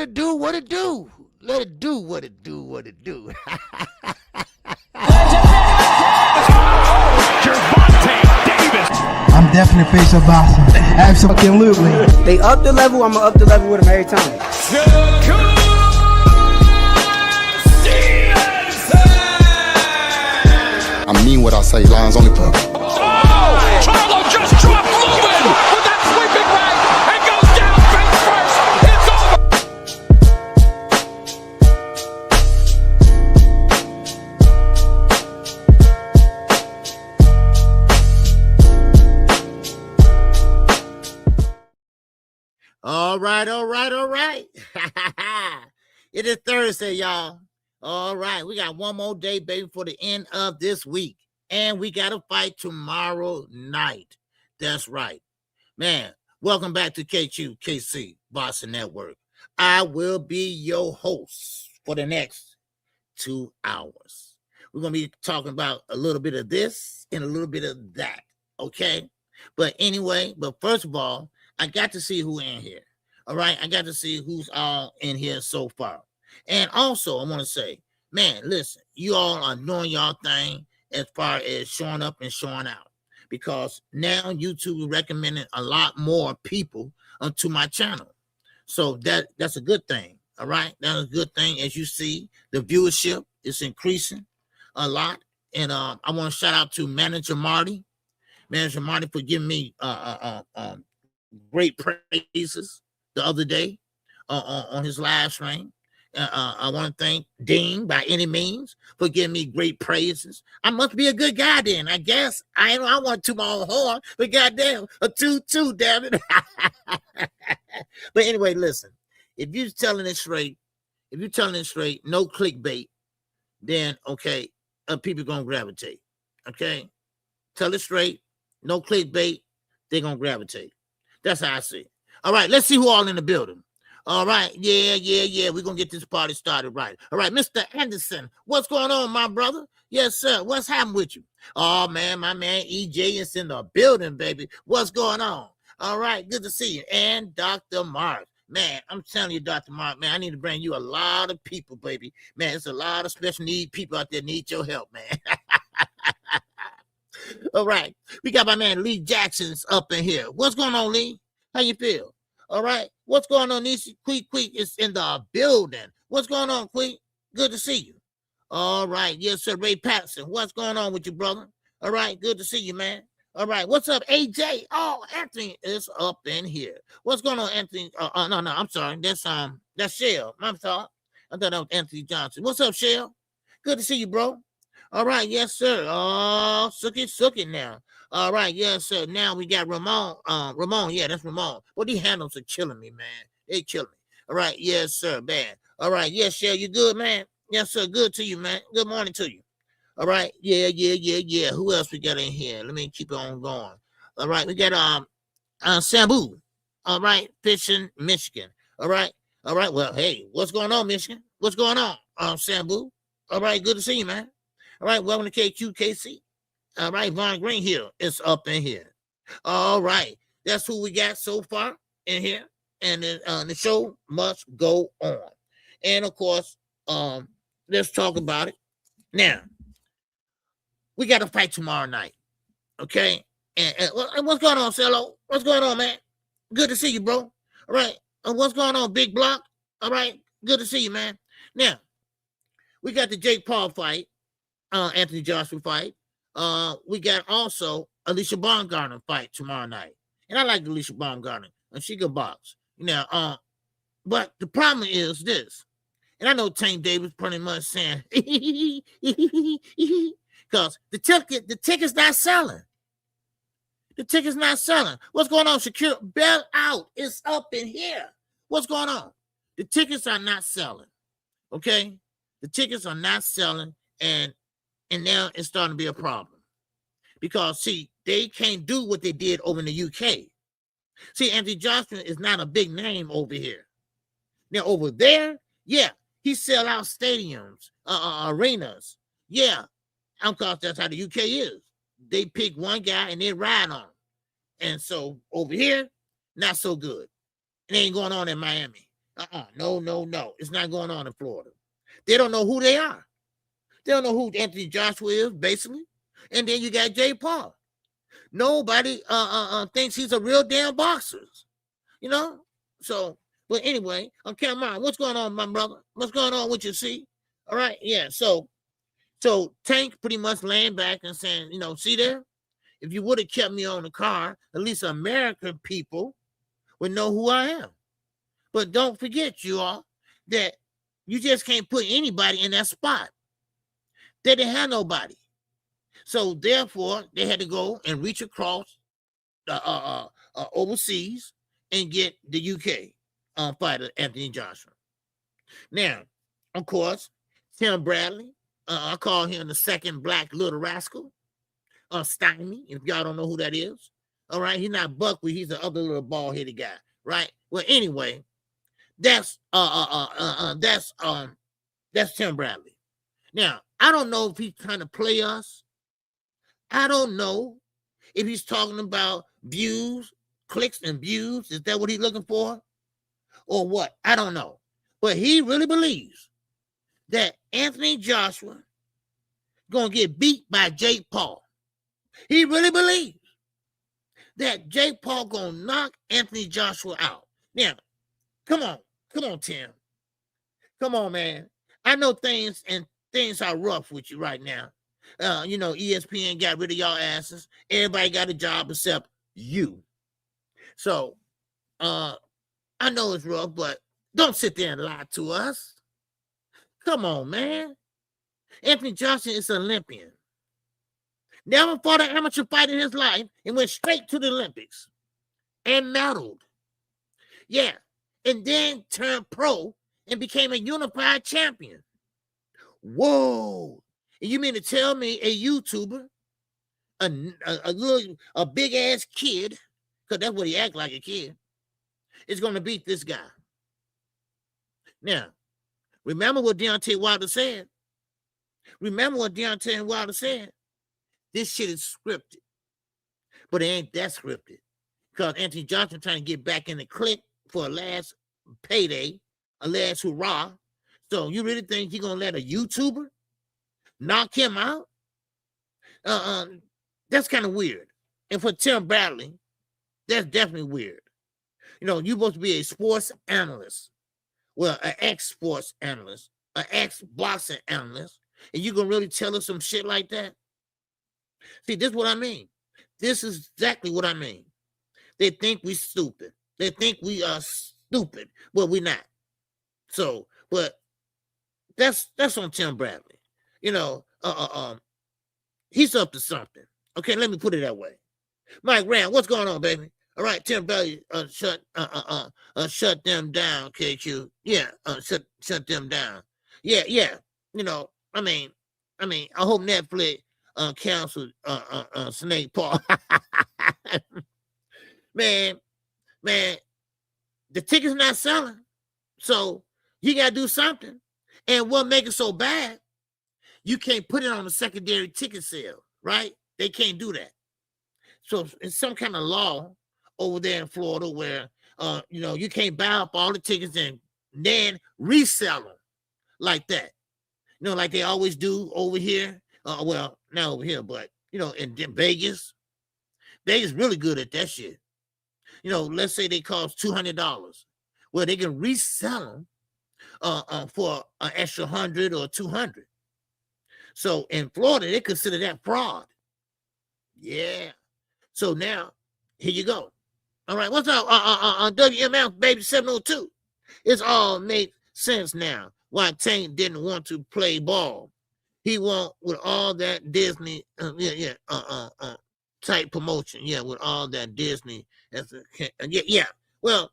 it do, what it do. Let it do what it do, what it do. I'm definitely face of boxing. Absolutely. They up the level, I'm gonna up the level with them every time. Shakur! I mean what I say, lines only put. Oh! Charlo just dropped Lewin with that sweeping right and goes down face first. It's All right. It is Thursday, y'all. All right, we got one more day, baby, for the end of this week. And we got a fight tomorrow night. That's right. Man, welcome back to KQKC BOXING NETWORK. I will be your host for the next 2 hours. We're going to be talking about a little bit of this and a little bit of that, okay? But first of all, I got to see who in here. All right, I got to see who's all in here so far. And also, I want to say, man, listen, you all are doing y'all thing as far as showing up and showing out. Because now YouTube is recommending a lot more people to my channel. So that's a good thing, all right? That's a good thing. As you see, the viewership is increasing a lot. And I want to shout out to Manager Marty. Manager Marty for giving me great praises the other day on his live stream. I want to thank Dean by any means for giving me great praises. I must be a good guy then, I guess. I want to my own horn, but goddamn, a 2-2, damn it. But anyway, listen, if you're telling it straight, no clickbait, then okay, people gonna gravitate. Okay, tell it straight, no clickbait, they're gonna gravitate. That's how I see it. All right, let's see who all in the building. All right, yeah. We're going to get this party started right. All right, Mr. Anderson, what's going on, my brother? Yes, sir. What's happening with you? Oh, man, my man EJ is in the building, baby. What's going on? All right, good to see you. And Dr. Mark. Man, I'm telling you, Dr. Mark, man, I need to bring you a lot of people, baby. Man, there's a lot of special need people out there need your help, man. All right, we got my man Lee Jackson's up in here. What's going on, Lee? How you feel? All right. What's going on, Nishi? Queek is in the building. What's going on, Queek? Good to see you. All right. Yes, sir. Ray Patterson. What's going on with you, brother? All right. Good to see you, man. All right. What's up, AJ? Oh, Anthony is up in here. What's going on, Anthony? No. I'm sorry. That's Shell. I'm sorry. I thought that was Anthony Johnson. What's up, Shell? Good to see you, bro. All right. Yes, sir. Oh, sook it now. All right, yes, sir. Now we got Ramon. Yeah, that's Ramon. Well, these handles are killing me, man. They killing me. All right, yes, sir, man. All right, yes, Shell, you good, man? Yes, sir. Good to you, man. Good morning to you. All right, yeah. Who else we got in here? Let me keep it on going. All right, we got Sambu. All right, Fishing, Michigan. All right. Well, hey, what's going on, Michigan? What's going on, Sambu? All right, good to see you, man. All right, welcome to KQKC. All right, Von Green here is up in here. All right, that's who we got so far in here, and then the show must go on. And of course, let's talk about it now. We got to fight tomorrow night, okay? And what's going on, Cello? What's going on, man? Good to see you, bro. All right, what's going on, Big Block? All right, good to see you, man. Now, we got the Jake Paul fight, Anthony Joshua fight. We got also Alicia Baumgartner fight tomorrow night. And I like Alicia Baumgartner. And she can box. Now, but the problem is this. And I know Tank Davis pretty much saying, because the ticket's not selling. The ticket's not selling. What's going on, Shakur? Bail out. It's up in here. What's going on? The tickets are not selling. Okay? The tickets are not selling. And now it's starting to be a problem. Because, see, they can't do what they did over in the UK. See, Anthony Joshua is not a big name over here. Now, over there, yeah, he sell out stadiums, arenas. Yeah, because that's how the UK is. They pick one guy and they ride on him. And so, over here, not so good. It ain't going on in Miami. No. It's not going on in Florida. They don't know who they are. They don't know who Anthony Joshua is, basically. And then you got Jake Paul. Nobody thinks he's a real damn boxer. You know? So, but anyway, okay, man, what's going on, my brother? What's going on with you, see? All right, yeah. So Tank pretty much laying back and saying, you know, see there? If you would have kept me on the car, at least American people would know who I am. But don't forget, you all, that you just can't put anybody in that spot. They didn't have nobody. So therefore, they had to go and reach across overseas and get the UK fighter, Anthony Joshua. Now, of course, Tim Bradley, I call him the second black little rascal, Stymie, if y'all don't know who that is. All right, he's not Buckley, he's the other little bald-headed guy, right? Well, anyway, that's Tim Bradley. Now, I don't know if he's trying to play us. I don't know if he's talking about views, clicks and views. Is that what he's looking for? Or what? I don't know. But he really believes that Anthony Joshua going to get beat by Jake Paul. He really believes that Jake Paul going to knock Anthony Joshua out. Now, come on, Tim. Come on, man. I know things are rough with you right now. You know, ESPN got rid of y'all asses. Everybody got a job except you. So, I know it's rough, but don't sit there and lie to us. Come on, man. Anthony Joshua is an Olympian. Never fought an amateur fight in his life and went straight to the Olympics and medaled. Yeah. And then turned pro and became a unified champion. Whoa. And you mean to tell me a YouTuber, a big ass kid, because that's what he act like, a kid, is going to beat this guy? Now, remember what Deontay Wilder said? This shit is scripted. But it ain't that scripted. Because Anthony Johnson trying to get back in the clique for a last payday, a last hurrah. So you really think he's going to let a YouTuber knock him out? That's kind of weird. And for Tim Bradley, that's definitely weird. You know, you're supposed to be a sports analyst. Well, an ex-sports analyst, an ex-boxing analyst, and you going to really tell us some shit like that? See, this is what I mean. This is exactly what I mean. They think we stupid. They think we are stupid. Well, we're not. So, but that's on Tim Bradley. You know, he's up to something. Okay, let me put it that way. Mike Rand, what's going on, baby? All right, Tim Bradley, shut them down, KQ. Yeah, shut them down. Yeah. You know, I mean, I hope Netflix canceled Snake Paul. man, the ticket's not selling, so you gotta do something. And what makes it so bad? You can't put it on a secondary ticket sale, right? They can't do that. So it's some kind of law over there in Florida where you know, you can't buy up all the tickets and then resell them like that. You know, like they always do over here. Well, not over here, but you know, in Vegas. Vegas really good at that shit. You know, let's say they cost $200. Well, they can resell them for an extra $100 or $200. So in Florida, they consider that fraud. Yeah. So now, here you go. All right, what's up? WMF baby 702. It's all made sense now why Tank didn't want to play ball. He want with all that Disney, type promotion. Yeah, with all that Disney. Yeah. Well,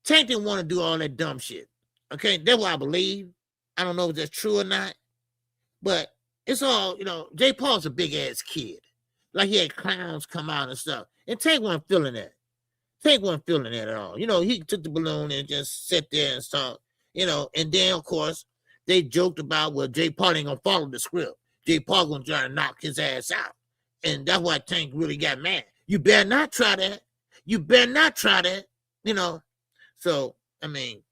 Tank didn't want to do all that dumb shit. Okay, that's what I believe. I don't know if that's true or not, but it's all, you know, Jay Paul's a big ass kid. Like he had clowns come out and stuff. And Tank wasn't feeling that. Tank wasn't feeling that at all. You know, he took the balloon and just sat there and talked, you know, and then, of course, they joked about, well, Jay Paul ain't going to follow the script. Jay Paul going to try to knock his ass out. And that's why Tank really got mad. You better not try that. You better not try that, you know. So, I mean,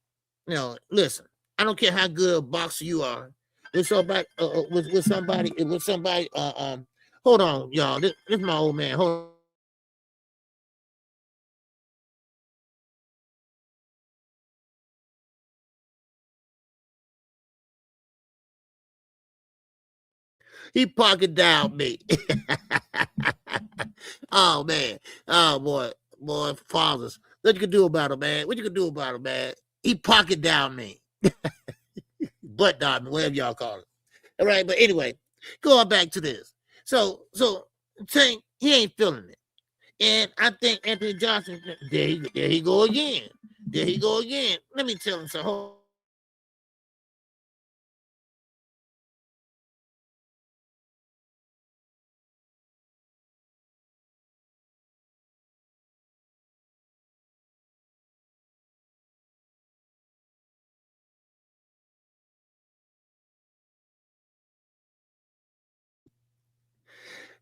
listen, I don't care how good a boxer you are. With somebody, hold on, y'all. This is my old man. Hold on. He pocket down me. Oh man. Oh boy, fathers. What you can do about it, man? What you can do about it, man? He pocket down me. Butt down me, whatever y'all call it. All right, but anyway, going back to this. So Tank, he ain't feeling it. And I think Anthony Johnson, there he go again. There he go again. Let me tell him something.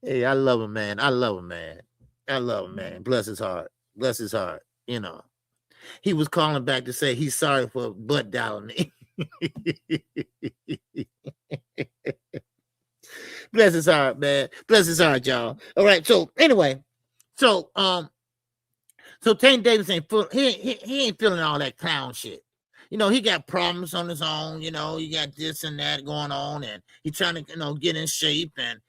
Hey, I love him, man. I love him, man. I love him, man. Bless his heart. Bless his heart. He was calling back to say he's sorry for butt dialing me. Bless his heart, man. Bless his heart, y'all. All right. So anyway, so Tank Davis ain't he ain't feeling all that clown shit. He got problems on his own. He got this and that going on, and he trying to get in shape, and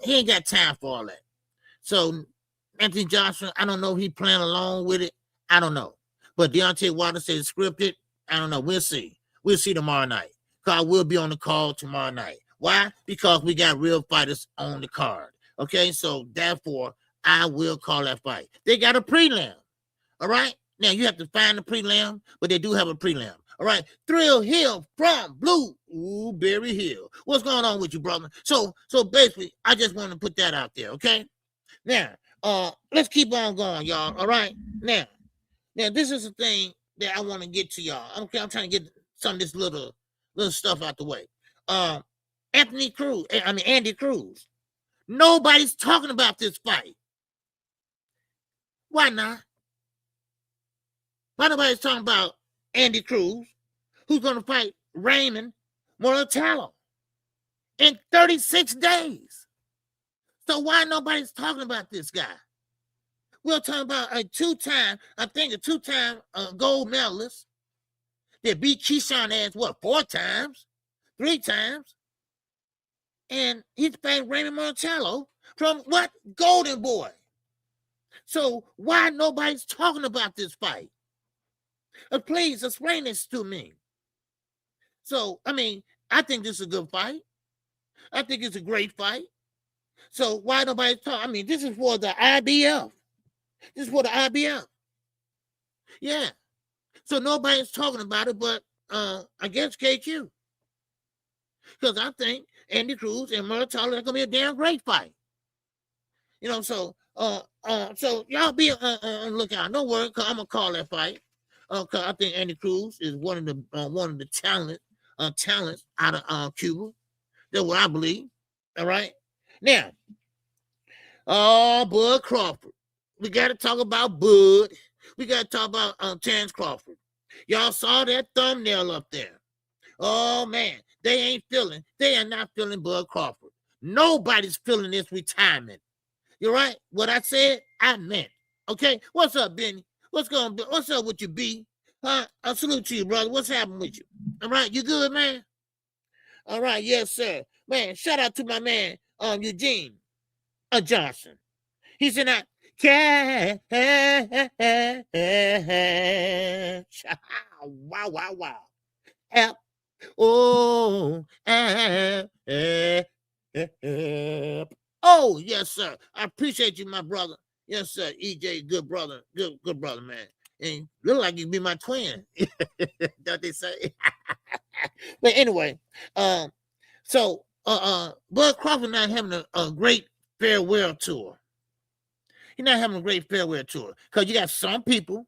he ain't got time for all that. So Anthony Johnson, I don't know if he playing along with it. I don't know. But Deontay Wilder said it's scripted. I don't know. We'll see. We'll see tomorrow night. Because we'll be on the call tomorrow night. Why? Because we got real fighters on the card. Okay, so therefore, I will call that fight. They got a prelim. All right? Now, you have to find the prelim, but they do have a prelim. All right? Thrill Hill from Blueberry Hill. What's going on with you, brother? So basically, I just want to put that out there, okay? Now, let's keep on going, y'all. All right? Now, this is the thing that I want to get to y'all. I'm trying to get some of this little stuff out the way. Andy Cruz. Nobody's talking about this fight. Why not? Why nobody's talking about Andy Cruz, who's going to fight Raymond Moratello in 36 days? So why nobody's talking about this guy? We're talking about a two-time gold medalist that beat Keyshawn ass, 4 times? 3 times? And he's fighting Raymond Moratello from what? Golden Boy. So why nobody's talking about this fight? Please explain this to me. So, I think this is a good fight. I think it's a great fight. So why nobody talk? This is for the IBF. This is for the IBF. Yeah. So nobody's talking about it, but I guess KQ. Because I think Andy Cruz and Moratello are gonna be a damn great fight. So y'all be on lookout. Don't worry, cause I'm gonna call that fight. Cause I think Andy Cruz is one of the talents out of Cuba. That's what I believe. All right. Now, Bud Crawford. We got to talk about Bud. We got to talk about Terrence Crawford. Y'all saw that thumbnail up there. Oh man, they are not feeling Bud Crawford. Nobody's feeling this retirement. You're right. What I said, I meant. Okay. What's up, Benny? What's up with you, B? Huh? I salute to you, brother. What's happening with you? All right, you good, man? All right, yes, sir. Man, shout out to my man, Eugene Johnson. He said that wow. Help. Oh, yes, sir. I appreciate you, my brother. Yes, sir. EJ, good brother, man. And look like you be my twin. Don't they say? But anyway, so Bud Crawford not having a great farewell tour. He's not having a great farewell tour because you got some people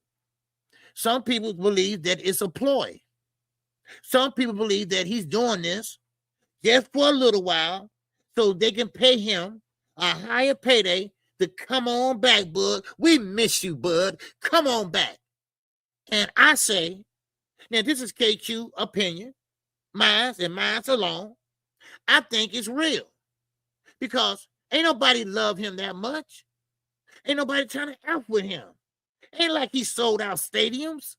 believe that it's a ploy. Some people believe that he's doing this just for a little while so they can pay him a higher payday to come on back, Bud. We miss you, Bud. Come on back. And I say, now this is KQ opinion, mine and mine alone. I think it's real because ain't nobody love him that much. Ain't nobody trying to F with him. Ain't like he sold out stadiums.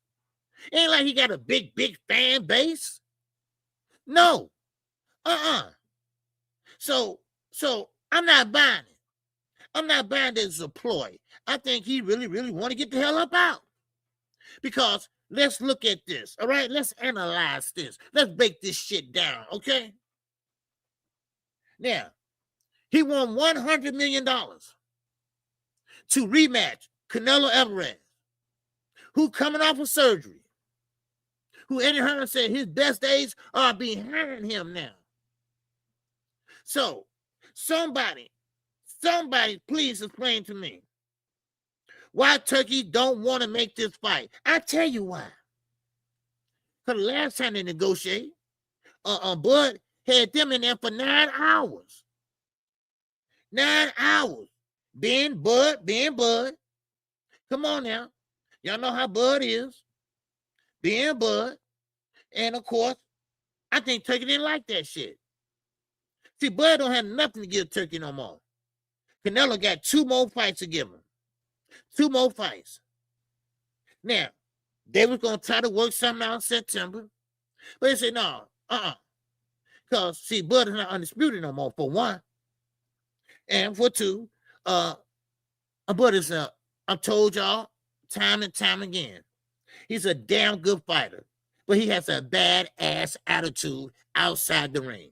Ain't like he got a big fan base. No. So I'm not buying it. I'm not buying this as a ploy. I think he really want to get the hell up out. Because let's look at this, all right? Let's analyze this. Let's break this shit down, okay? Now, he won $100 million to rematch Canelo Alvarez, who coming off of surgery, who Eddie Hearn said his best days are behind him now. So, somebody, please explain to me why Turkey don't want to make this fight. I tell you why. Because the last time they negotiated, Bud had them in there for 9 hours. 9 hours. Being Bud. Come on now. Y'all know how Bud is. Being Bud. And of course, I think Turkey didn't like that shit. See, Bud don't have nothing to give Turkey no more. Canelo got 2 more fights to give him. 2 more fights. Now, they was going to try to work something out in September. But they said, no, because, see, Bud is not undisputed no more, for one. And for two, Bud is, I've told y'all time and time again, he's a damn good fighter. But he has a bad-ass attitude outside the ring.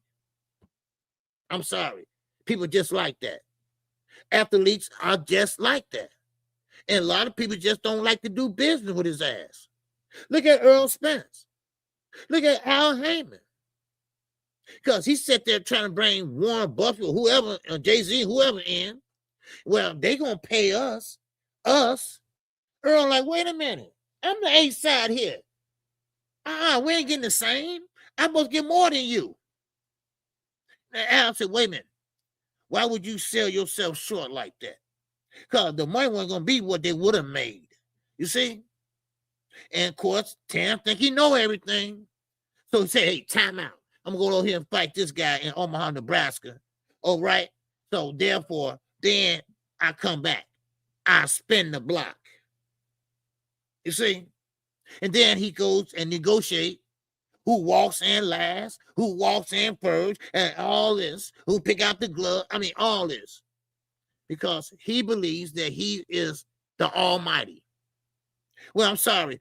I'm sorry. People just like that. Athletes are just like that. And a lot of people just don't like to do business with his ass. Look at Earl Spence. Look at Al Heyman. Because he sat there trying to bring Warren Buffett, whoever, Jay-Z, whoever in. Well, they going to pay us. Earl like, wait a minute. I'm the A side here. We ain't getting the same. I'm supposed to get more than you. Now, Al said, wait a minute. Why would you sell yourself short like that? Because the money wasn't going to be what they would have made. You see? And, of course, Tam think he know everything. So he said, hey, time out. I'm going to go over here and fight this guy in Omaha, Nebraska. All right? So, therefore, then I come back. I spin the block. You see? And then he goes and negotiate who walks in last, who walks in first, and all this, who pick out the glove. I mean, all this. Because he believes that he is the Almighty. Well, I'm sorry.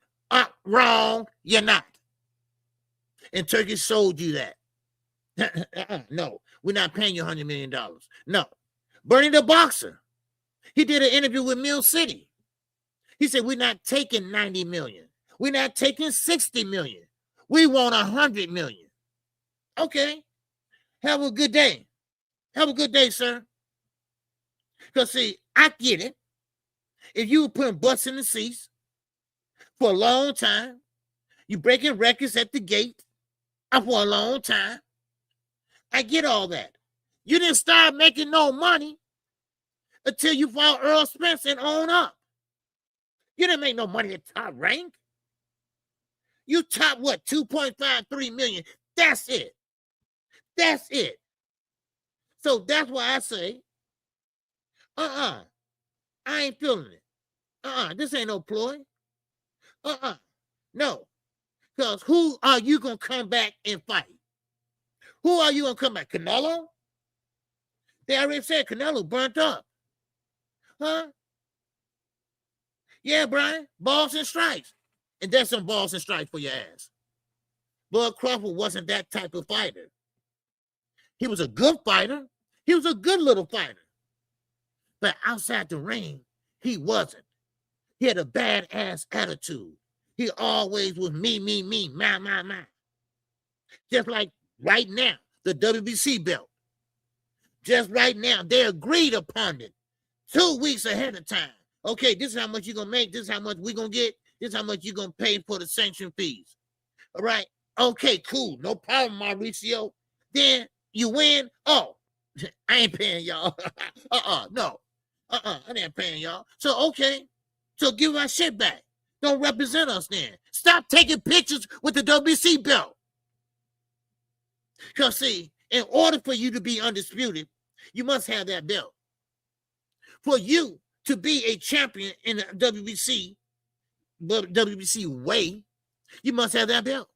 Wrong. You're not. And Turkey sold you that. No, we're not paying you $100 million. No. Bernie the Boxer. He did an interview with Mill City. He said, we're not taking 90 million. We're not taking 60 million. We want 100 million. Okay. Have a good day. Have a good day, sir. Because, see, I get it. If you were putting butts in the seats for a long time, you breaking records at the gate for a long time, I get all that. You didn't start making no money until you fought Earl Spence and own up. You didn't make no money at top rank. You top what? 2.53 million. That's it. That's it. So that's why I say, I ain't feeling it. This ain't no ploy. No. Because who are you going to come back and fight? Who are you going to come back? Canelo? They already said Canelo burnt up. Huh? Yeah, Brian. Balls and strikes. And that's some balls and strikes for your ass. Bud Crawford wasn't that type of fighter. He was a good fighter. He was a good little fighter. But outside the ring, he wasn't. He had a bad-ass attitude. He always was me, my. Just like right now, the WBC belt. Just right now, they agreed upon it 2 weeks ahead of time. Okay, this is how much you're going to make. This is how much we're going to get. This is how much you're going to pay for the sanction fees. All right? Okay, cool. No problem, Mauricio. Then you win. Oh, I ain't paying y'all. No. I ain't paying y'all. So, okay. So give my shit back. don't represent us then. Stop taking pictures with the WBC belt. Because, see, in order for you to be undisputed, you must have that belt. For you to be a champion in the WBC way, you must have that belt.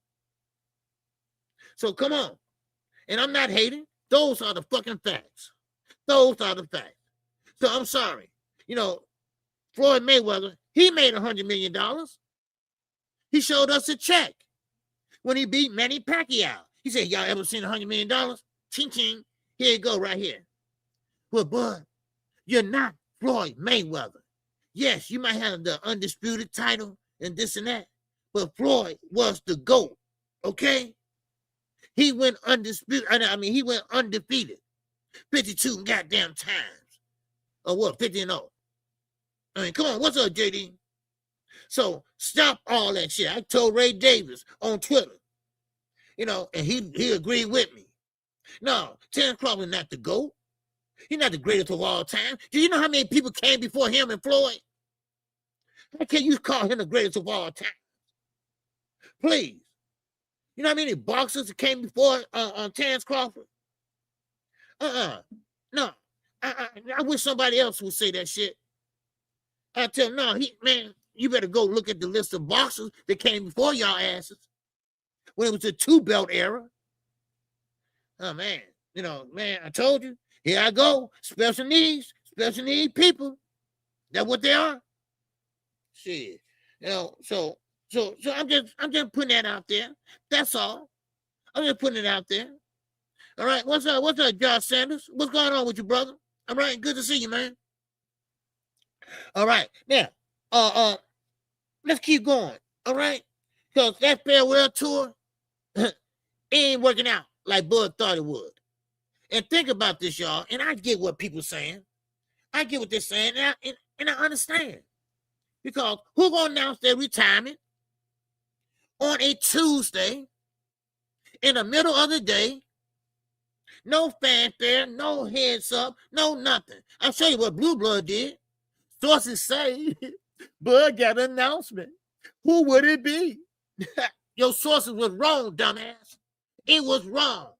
So come on. And I'm not hating. Those are the fucking facts. Those are the facts. So I'm sorry. You know, Floyd Mayweather, he made $100 million. He showed us a check when he beat Manny Pacquiao. He said, y'all ever seen $100 million? Ching, ching. Here you go right here. Well, bud, you're not Floyd Mayweather. Yes, you might have the undisputed title and this and that, but Floyd was the GOAT, okay? He went undisputed. I mean, he went undefeated 52 goddamn times. Or what, 50-0. I mean, come on, what's up, JD? So stop all that shit. I told Ray Davis on Twitter, you know, and he agreed with me. No, Terrence Crawford not the GOAT. He's not the greatest of all time. Do you know how many people came before him and Floyd? How can you call him the greatest of all time? Please. You know how many boxers that came before Terrence Crawford? No. I wish somebody else would say that shit. I tell him, no, man, you better go look at the list of boxers that came before y'all asses when it was the 2-belt era. Oh, man. You know, man, I told you. Here I go. Special needs people. That's what they are. Shit. You know, so I'm just putting that out there. That's all. I'm just putting it out there. All right. What's up, Josh Sanders? What's going on with you, brother? All right. Good to see you, man. All right. Now, let's keep going. All right. Because that farewell tour ain't working out like Bud thought it would. And think about this, y'all. And I get what people saying. I get what they're saying, and I understand. Because who gonna announce their retirement on a Tuesday in the middle of the day? No fanfare, no heads up, no nothing. I'll show you what Blue Blood did. Sources say Bud got an announcement. Who would it be? Your sources was wrong, dumbass. It was wrong.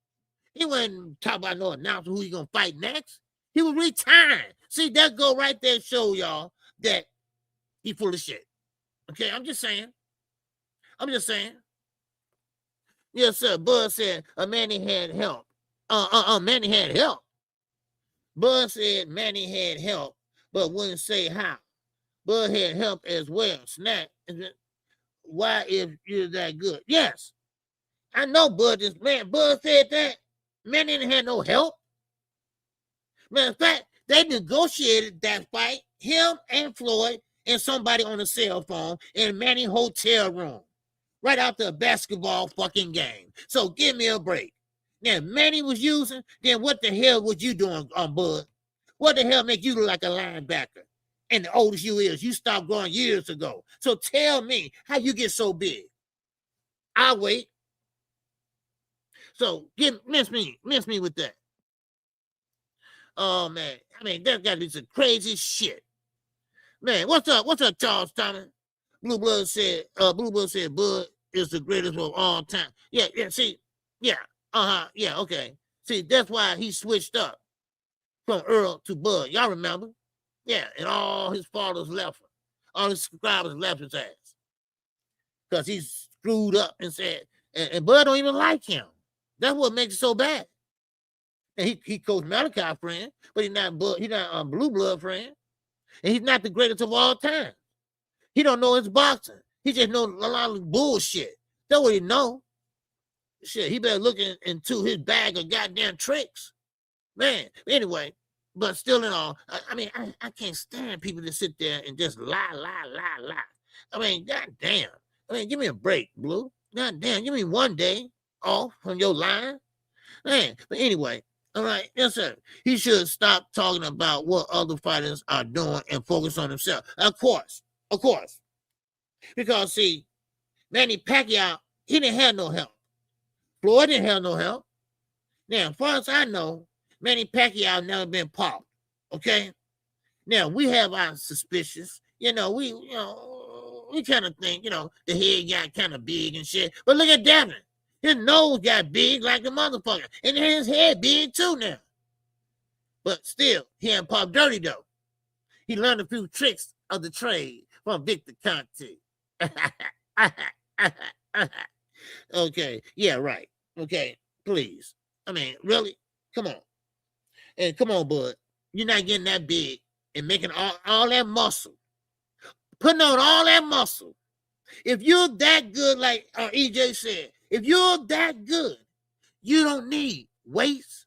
He wasn't talking about no announcement who he gonna fight next. He was retiring. See, that go right there show y'all that he full of shit. Okay, I'm just saying. Yes, sir. Bud said Manny had help. Manny had help. Bud said Manny had help, but wouldn't say how. Bud had help as well. Snack. Why if you're that good? Yes. I know Bud is, man. Bud said that. Manny didn't have no help. Matter of fact, they negotiated that fight, him and Floyd and somebody on a cell phone in Manny hotel room, right after a basketball fucking game. So give me a break. Now, Manny was using, then what the hell was you doing, Bud? What the hell make you look like a linebacker? And the oldest you is, you stopped growing years ago. So tell me how you get so big. I'll wait. So miss me with that. Oh man, I mean that's gotta be some crazy shit. Man, what's up, Charles Thomas? Blue Blood said Bud is the greatest of all time. Yeah, see, yeah, yeah, okay. See, that's why he switched up from Earl to Bud. Y'all remember? Yeah, and all his followers left him. All his subscribers left his ass. Because he screwed up and said, and Bud don't even like him. That's what makes it so bad. And he coached Malachi friend, but he's not Blue Blood friend. And he's not the greatest of all time. He don't know his boxing. He just knows a lot of bullshit. That's what he know. Shit, he better look into his bag of goddamn tricks. Man, anyway, but still in all, I mean, I can't stand people that sit there and just lie. I mean, goddamn. I mean, give me a break, Blue. Goddamn, give me one day off from your line. Man, but anyway, all right, yes, sir. He should stop talking about what other fighters are doing and focus on himself. Of course. Because, see, Manny Pacquiao, he didn't have no help. Floyd didn't have no help. Now, as far as I know, Manny Pacquiao never been popped, okay? Now, we have our suspicions. We we kind of think, the head got kind of big and shit. But look at Devin. His nose got big like a motherfucker. And his head big too now. But still, he ain't pop dirty though. He learned a few tricks of the trade from Victor Conte. Okay, yeah, right. Okay, please. I mean, really? Come on. And come on, bud. You're not getting that big and making all that muscle. Putting on all that muscle. If you're that good, like EJ said, if you're that good, you don't need weights.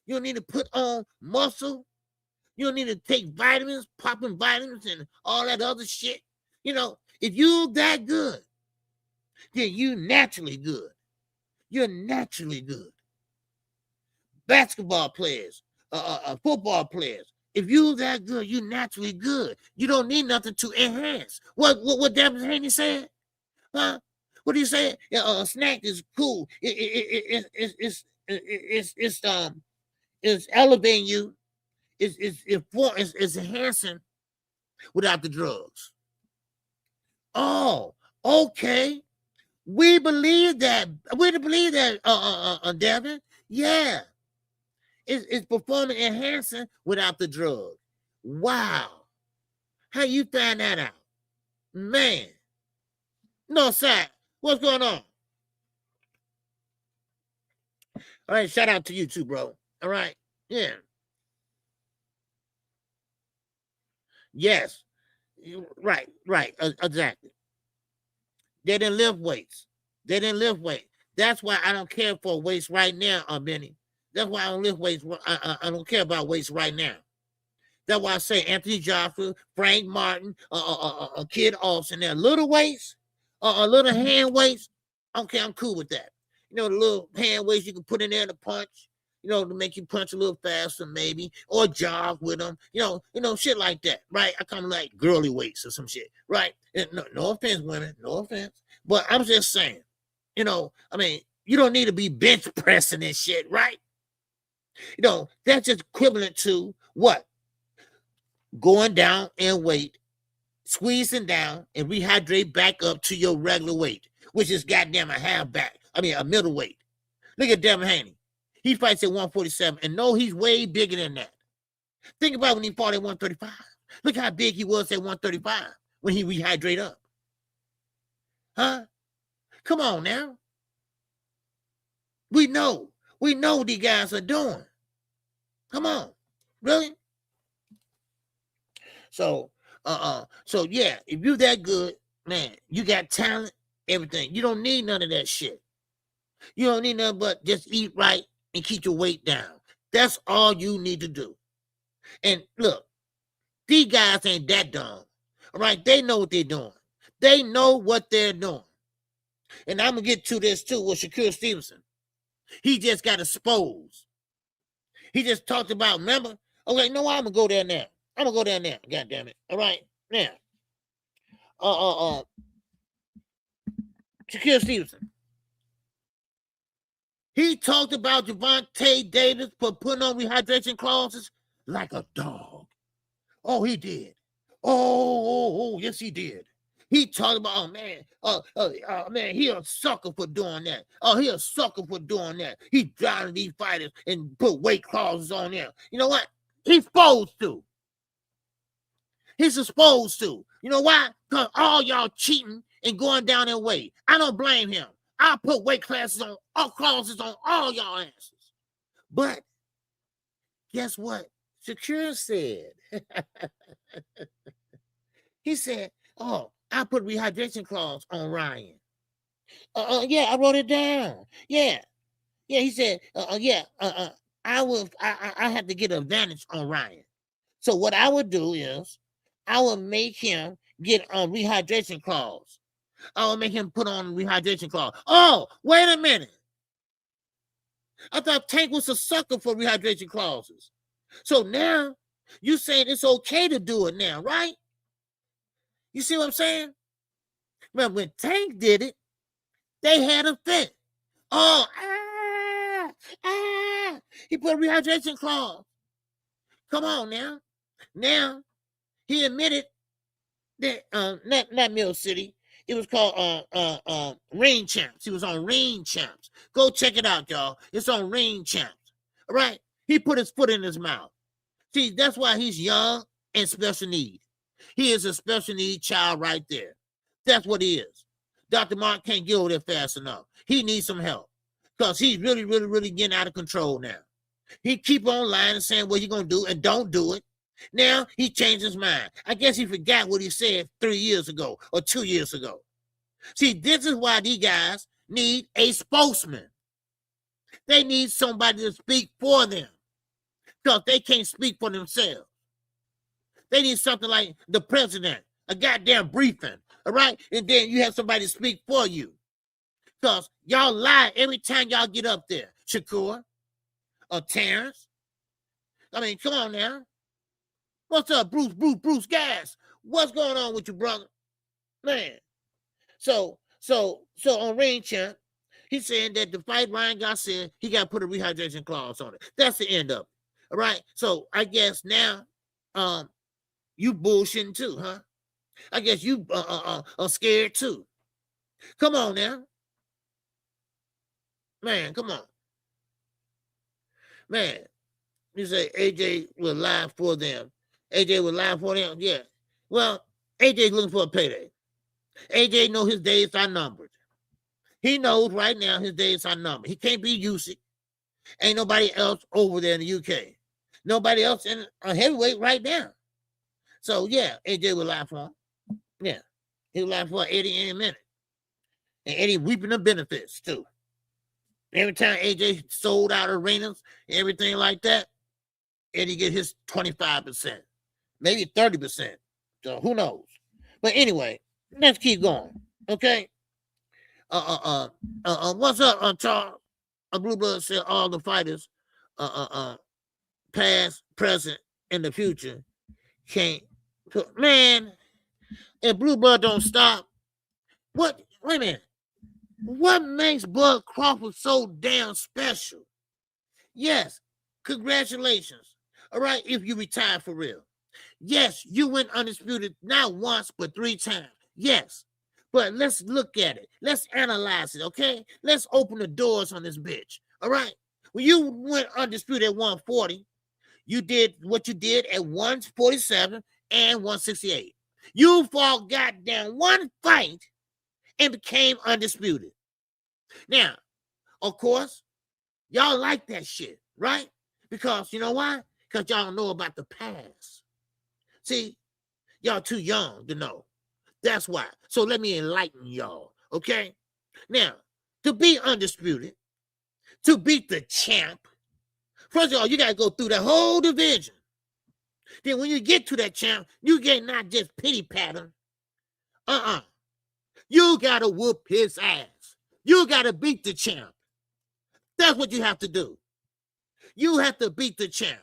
You don't need to put on muscle. You don't need to take vitamins, popping vitamins, and all that other shit. If you're that good, then you naturally good. You're naturally good. Basketball players, football players. If you're that good, you're naturally good. You don't need nothing to enhance. What Devin Haney said? Huh? What do you say? A snack is cool. It's elevating you. It's enhancing without the drugs. Oh, okay. We believe that. We believe that, Devin. Yeah. It's performance enhancing without the drug. Wow. How you find that out? Man. No, sir. What's going on? All right, shout out to you too, bro. All right. Yeah. Yes. Right. Exactly. They didn't lift weights. That's why I don't care for weights right now, Benny. That's why I don't lift weights. I don't care about weights right now. That's why I say Anthony Joshua, Frank Martin, Kid Austin, they're little weights, little hand weights. Okay, I'm cool with that. The little hand weights you can put in there to punch, to make you punch a little faster, maybe, or jog with them, shit like that, right? I kind of like girly weights or some shit, right? No offense, women, no offense, but I'm just saying, I mean, you don't need to be bench pressing and shit, right? That's just equivalent to what? Going down in weight, squeezing down, and rehydrate back up to your regular weight, which is goddamn a middleweight. Look at Devin Haney. He fights at 147, and no, he's way bigger than that. Think about when he fought at 135. Look how big he was at 135 when he rehydrated up. Huh? Come on now. We know what these guys are doing. Come on. Really? So yeah, if you're that good, man, you got talent, everything. You don't need none of that shit. You don't need nothing but just eat right and keep your weight down. That's all you need to do. And look, these guys ain't that dumb. All right, they know what they're doing. They know what they're doing. And I'm gonna get to this too with Shakur Stevenson. He just got exposed. He just talked about, remember? Okay, no, I'm gonna go there now. God damn it. All right, now. Shakur Stevenson. He talked about Gervonta Davis for putting on rehydration clauses like a dog. Oh, he did. Oh, yes, he did. He talked about, man, he a sucker for doing that. Oh, he a sucker for doing that. He driving these fighters and put weight clauses on them. You know what? He's supposed to. He's supposed to. You know why? Because all y'all cheating and going down in weight. I don't blame him. I'll put weight clauses on all y'all asses. But guess what? Shakur said. He said, oh, I put rehydration clause on Ryan. Yeah, I wrote it down. Yeah, he said, I have to get an advantage on Ryan. So what I would do is I will make him get a rehydration clause. I will make him put on rehydration clause. Oh, wait a minute. I thought Tank was a sucker for rehydration clauses. So now you saying it's okay to do it now, right? You see what I'm saying? Remember when Tank did it, they had a fit. Oh, he put a rehydration clause. Come on now. Now he admitted Not Mill City. It was called Ring Champs. He was on Ring Champs. Go check it out, y'all. It's on Ring Champs. All right. He put his foot in his mouth. See, that's why he's young and special need. He is a special need child right there. That's what he is. Dr. Mark can't get over there fast enough. He needs some help because he's really, really, really getting out of control now. He keep on lying and saying what he's going to do and don't do it. Now he changed his mind. I guess he forgot what he said 3 years ago or 2 years ago. See, this is why these guys need a spokesman. They need somebody to speak for them because they can't speak for themselves. They need something like the president, a goddamn briefing, all right? And then you have somebody to speak for you because y'all lie every time y'all get up there. Shakur or Terrence. I mean, come on now. What's up, Bruce Gas? What's going on with you, brother? Man. So on Ring Champ, he's saying that the fight Ryan got said, he got to put a rehydration clause on it. That's the end of it. All right. So I guess now you bullshitting too, huh? I guess you are scared too. Come on now. Man, come on. Man, you say AJ will lie for them. AJ will lie for them? Yeah. Well, AJ's looking for a payday. AJ knows his days are numbered. He knows right now his days are numbered. He can't be Usyk. Ain't nobody else over there in the UK. Nobody else in a heavyweight right now. So, yeah, AJ will lie for him. Yeah. He'll lie for Eddie in a minute. And Eddie reaping the benefits, too. Every time AJ sold out arenas, everything like that, Eddie get his 25%, maybe 30%. So who knows? But anyway, let's keep going. Okay. What's up, Charles? Blue Blood said all the fighters, past, present, and the future can't. Man, if Blue Blood don't stop, what? Wait a minute. What makes Bud Crawford so damn special? Yes, congratulations. All right, if you retire for real. Yes, you went undisputed not once, but 3 times. Yes, but let's look at it. Let's analyze it, okay? Let's open the doors on this bitch, all right? When you went undisputed at 140, you did what you did at 147 and 168. You fought goddamn one fight and became undisputed. Now, of course, y'all like that shit, right? Because you know why? Because y'all don't know about the past. See, y'all too young to know. That's why. So let me enlighten y'all, okay? Now, to be undisputed, to beat the champ, first of all, you got to go through the whole division. Then when you get to that champ, you get not just pity pattern. You got to whoop his ass. You got to beat the champ. That's what you have to do. You have to beat the champ.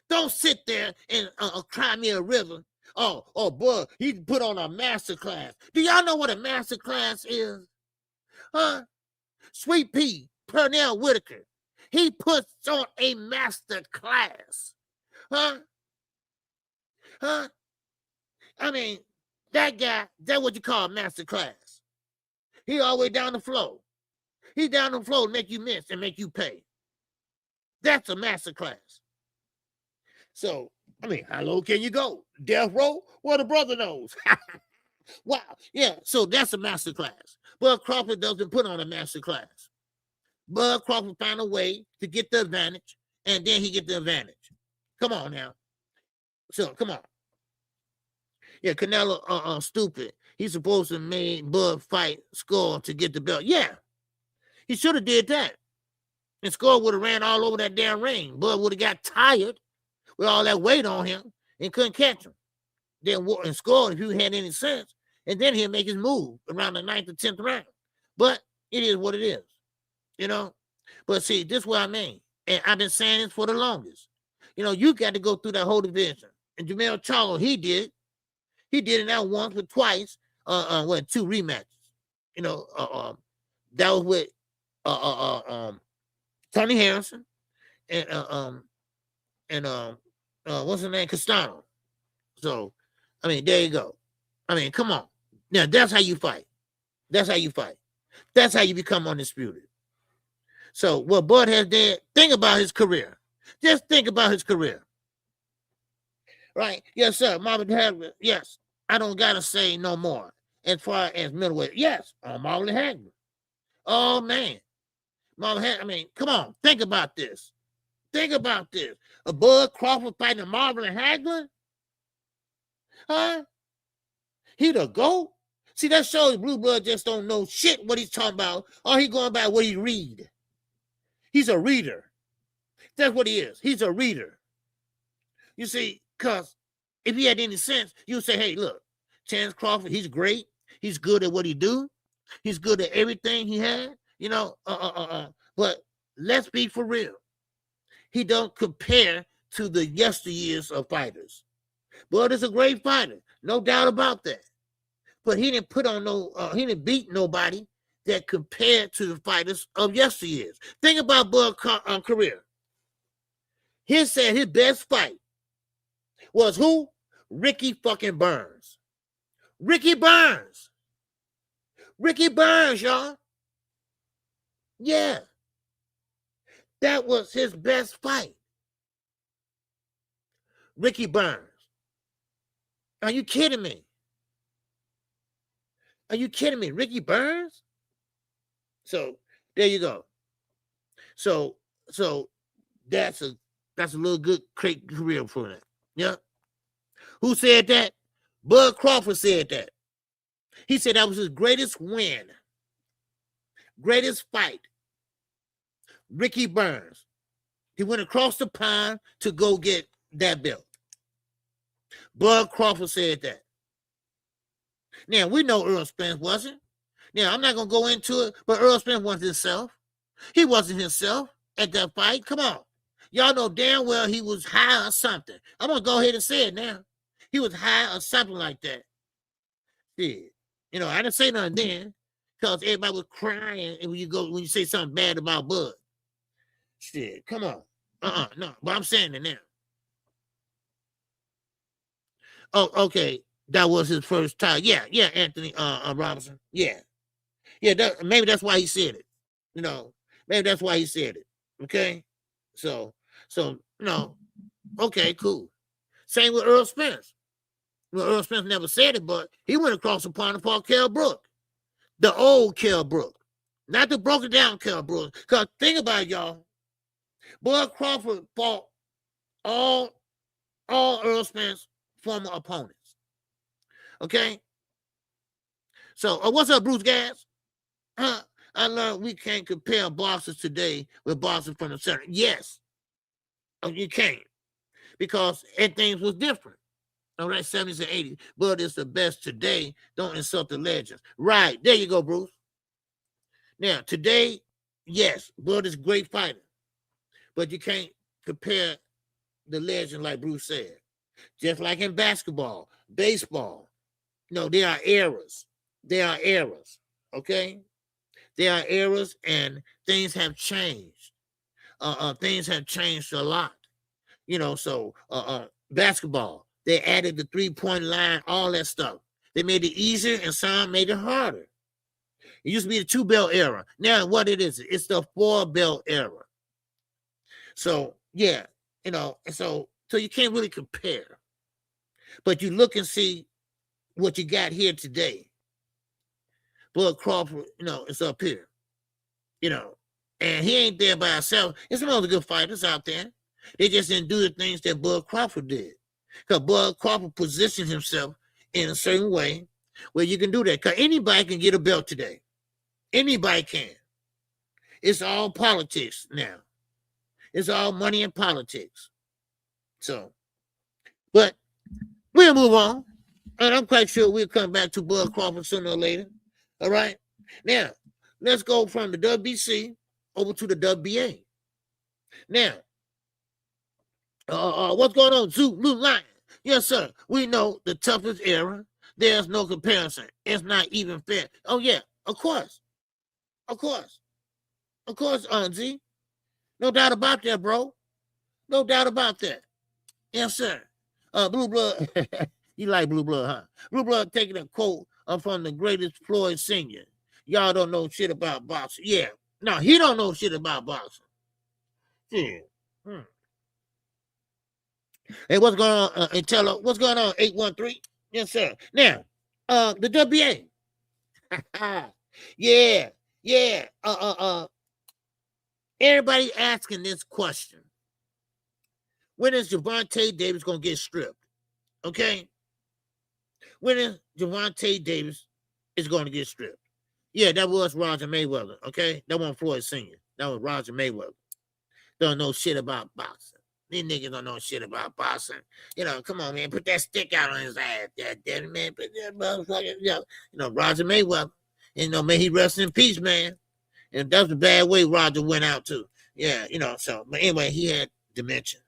Don't sit there and cry me a river. Oh, boy, he put on a master class. Do y'all know what a master class is? Huh? Sweet Pea, Pernell Whitaker. He puts on a master class. Huh? I mean, that guy, that's what you call a master class. He all the way down the floor. He down the floor to make you miss and make you pay. That's a master class. So, I mean, how low can you go? Death row? Well, the brother knows. Wow. Yeah, so that's a master class. Bud Crawford doesn't put on a master class. Bud Crawford found a way to get the advantage, and then he get the advantage. Come on now. So, come on. Yeah, Canelo stupid. He's supposed to make Bud fight Score to get the belt. Yeah, he should have did that. And Score would have ran all over that damn ring. Bud would have got tired with all that weight on him and couldn't catch him. Then and Score, if you had any sense, and then he'll make his move around the 9th or 10th round. But it is what it is, you know. But see, this is what I mean. And I've been saying this for the longest. You know, you got to go through that whole division. And Jamel Charlo, he did. He did it not once, but twice. 2 rematches. You know, that was with Tony Harrison and what's his name? Castano. So, I mean, there you go. I mean, come on. Now, that's how you fight. That's how you fight. That's how you become undisputed. So what Bud has done, think about his career. Just think about his career. Right? Yes, sir. Marvin Hagler, yes. I don't got to say no more. As far as middleweight, yes, on Marvin Hagler. Oh, man. Marvin Hagler, I mean, come on. Think about this. Think about this. A Bud Crawford fighting a Marvin Hagler? Huh? He the GOAT? See, that shows Blue Blood just don't know shit what he's talking about. Or he going by what he read. He's a reader. That's what he is. He's a reader. You see, because if he had any sense, you would say, hey, look, Chance Crawford, he's great. He's good at what he do. He's good at everything he had. You know, but let's be for real. He don't compare to the yesteryears of fighters. Bud is a great fighter. No doubt about that. But he didn't put on he didn't beat nobody that compared to the fighters of yesteryears. Think about Bud's career. He said his best fight was who? Ricky fucking Burns. Ricky Burns. Ricky Burns, y'all. Yeah. That was his best fight. Ricky Burns. Are you kidding me? Are you kidding me? Ricky Burns? So there you go. So that's a little good great career for that. Yeah. Who said that? Bud Crawford said that. He said that was his greatest win. Greatest fight. Ricky Burns. He went across the pond to go get that belt. Bud Crawford said that. Now, we know Earl Spence wasn't. Now, I'm not going to go into it, but Earl Spence wasn't himself. He wasn't himself at that fight. Come on. Y'all know damn well he was high or something. I'm going to go ahead and say it now. He was high or something like that. Yeah. You know, I didn't say nothing then because everybody was crying when you say something bad about Bud. Shit, come on. No, but I'm saying it now. Oh, okay. That was his first time. Yeah, Anthony Robinson. Yeah. Maybe that's why he said it. You know, maybe that's why he said it. Okay. So no. Okay, cool. Same with Earl Spence. Well, Earl Spence never said it, but he went across the pond and fought Kell Brook. The old Kell Brook. Not the broken down Kell Brook. Because think about it, y'all. Bud Crawford fought all Earl Spence former opponents. Okay? So, what's up, Bruce Gas? I learned we can't compare boxers today with boxers from the center. Yes. You can't. Because things was different. All right, 70s and 80s. Bud is the best today. Don't insult the legends. Right. There you go, Bruce. Now, today, yes, Bud is a great fighter. But you can't compare the legend like Bruce said. Just like in basketball, baseball. No, there are eras. There are eras. Okay? There are eras and things have changed. Things have changed a lot. You know, so basketball. They added the 3-point line, all that stuff. They made it easier and some made it harder. It used to be the 2-belt era. Now what it is, it's the 4-belt era. So, yeah, you know, so you can't really compare. But you look and see what you got here today. Bud Crawford, you know, it's up here. You know, and he ain't there by himself. There's some other good fighters out there. They just didn't do the things that Bud Crawford did. Because Bud Crawford positioned himself in a certain way where you can do that. Because anybody can get a belt today. Anybody can. It's all politics now. It's all money and politics. So, but we'll move on. And I'm quite sure we'll come back to Bud Crawford sooner or later. All right? Now, let's go from the WBC over to the WBA. Now, what's going on, Blue Lion? Yes, sir. We know the toughest era. There's no comparison. It's not even fair. Oh, yeah. Of course. Of course. Of course, Z. No doubt about that, bro. No doubt about that. Yes, sir. Blue Blood. You like Blue Blood, huh? Blue Blood taking a quote from the greatest Floyd Sr. Y'all don't know shit about boxing. Yeah. No, he don't know shit about boxing. Yeah. Hey, what's going on, Intello? What's going on, 813? Yes, sir. Now, the WBA. Yeah. Everybody asking this question. When is Gervonta Davis going to get stripped? Okay? When is Gervonta Davis is going to get stripped? Yeah, that was Roger Mayweather, okay? That wasn't Floyd Sr. That was Roger Mayweather. Don't know shit about boxing. These niggas don't know shit about boxing. You know, come on, man. Put that stick out on his ass. That man. Put that motherfucker. You know, Roger Mayweather. You know, may he rest in peace, man. And that's the bad way Roger went out, too. Yeah, you know, so. But anyway, he had dementia.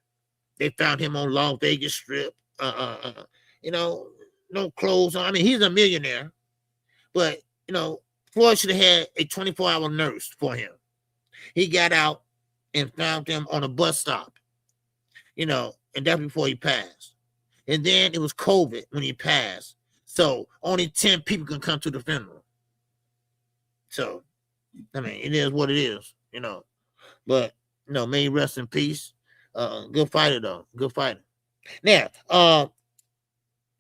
They found him on Las Vegas Strip. You know, no clothes on. I mean, he's a millionaire. But, you know, Floyd should have had a 24-hour nurse for him. He got out and found them on a bus stop, you know, and that's before he passed. And then it was COVID when he passed. So only 10 people can come to the funeral. So, I mean, it is what it is, you know. But, you know, may he rest in peace. Good fighter, though. Good fighter. Now,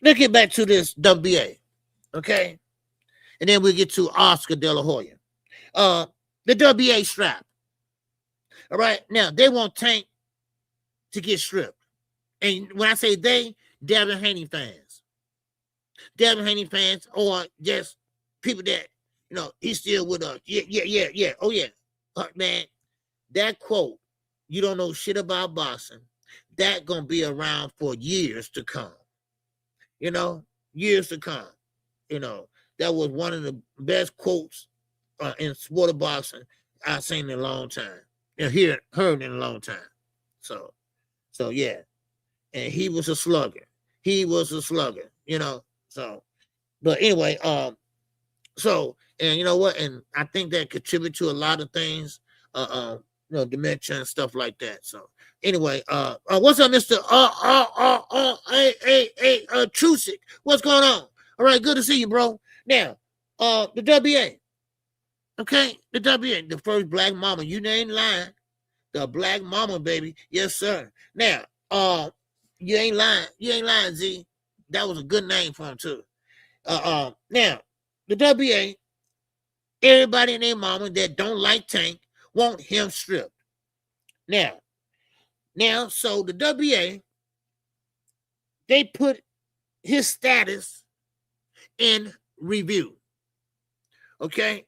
let's get back to this WBA, okay? And then we'll get to Oscar De La Hoya. The WBA strap. All right, now they want Tank to get stripped. And when I say they, Devin Haney fans. Devin Haney fans, or just people that, you know, he's still with us. Yeah. Oh, yeah. Man, that quote, you don't know shit about boxing, that going to be around for years to come. You know, years to come. You know, that was one of the best quotes in sport of boxing I've seen in a long time. Heard in a long time. So yeah. And he was a slugger. You know. So, but anyway, so, and you know what? And I think that contribute to a lot of things, you know, dementia and stuff like that. So anyway, what's up, Mr. Trusick? What's going on? All right, good to see you, bro. Now, the WBA. Okay, the WBA, the first black mama. You ain't lying. The black mama, baby. Yes, sir. Now, you ain't lying. You ain't lying, Z. That was a good name for him, too. Now, the WBA, everybody and their mama that don't like Tank want him stripped. Now, so the WBA, they put his status in review. Okay?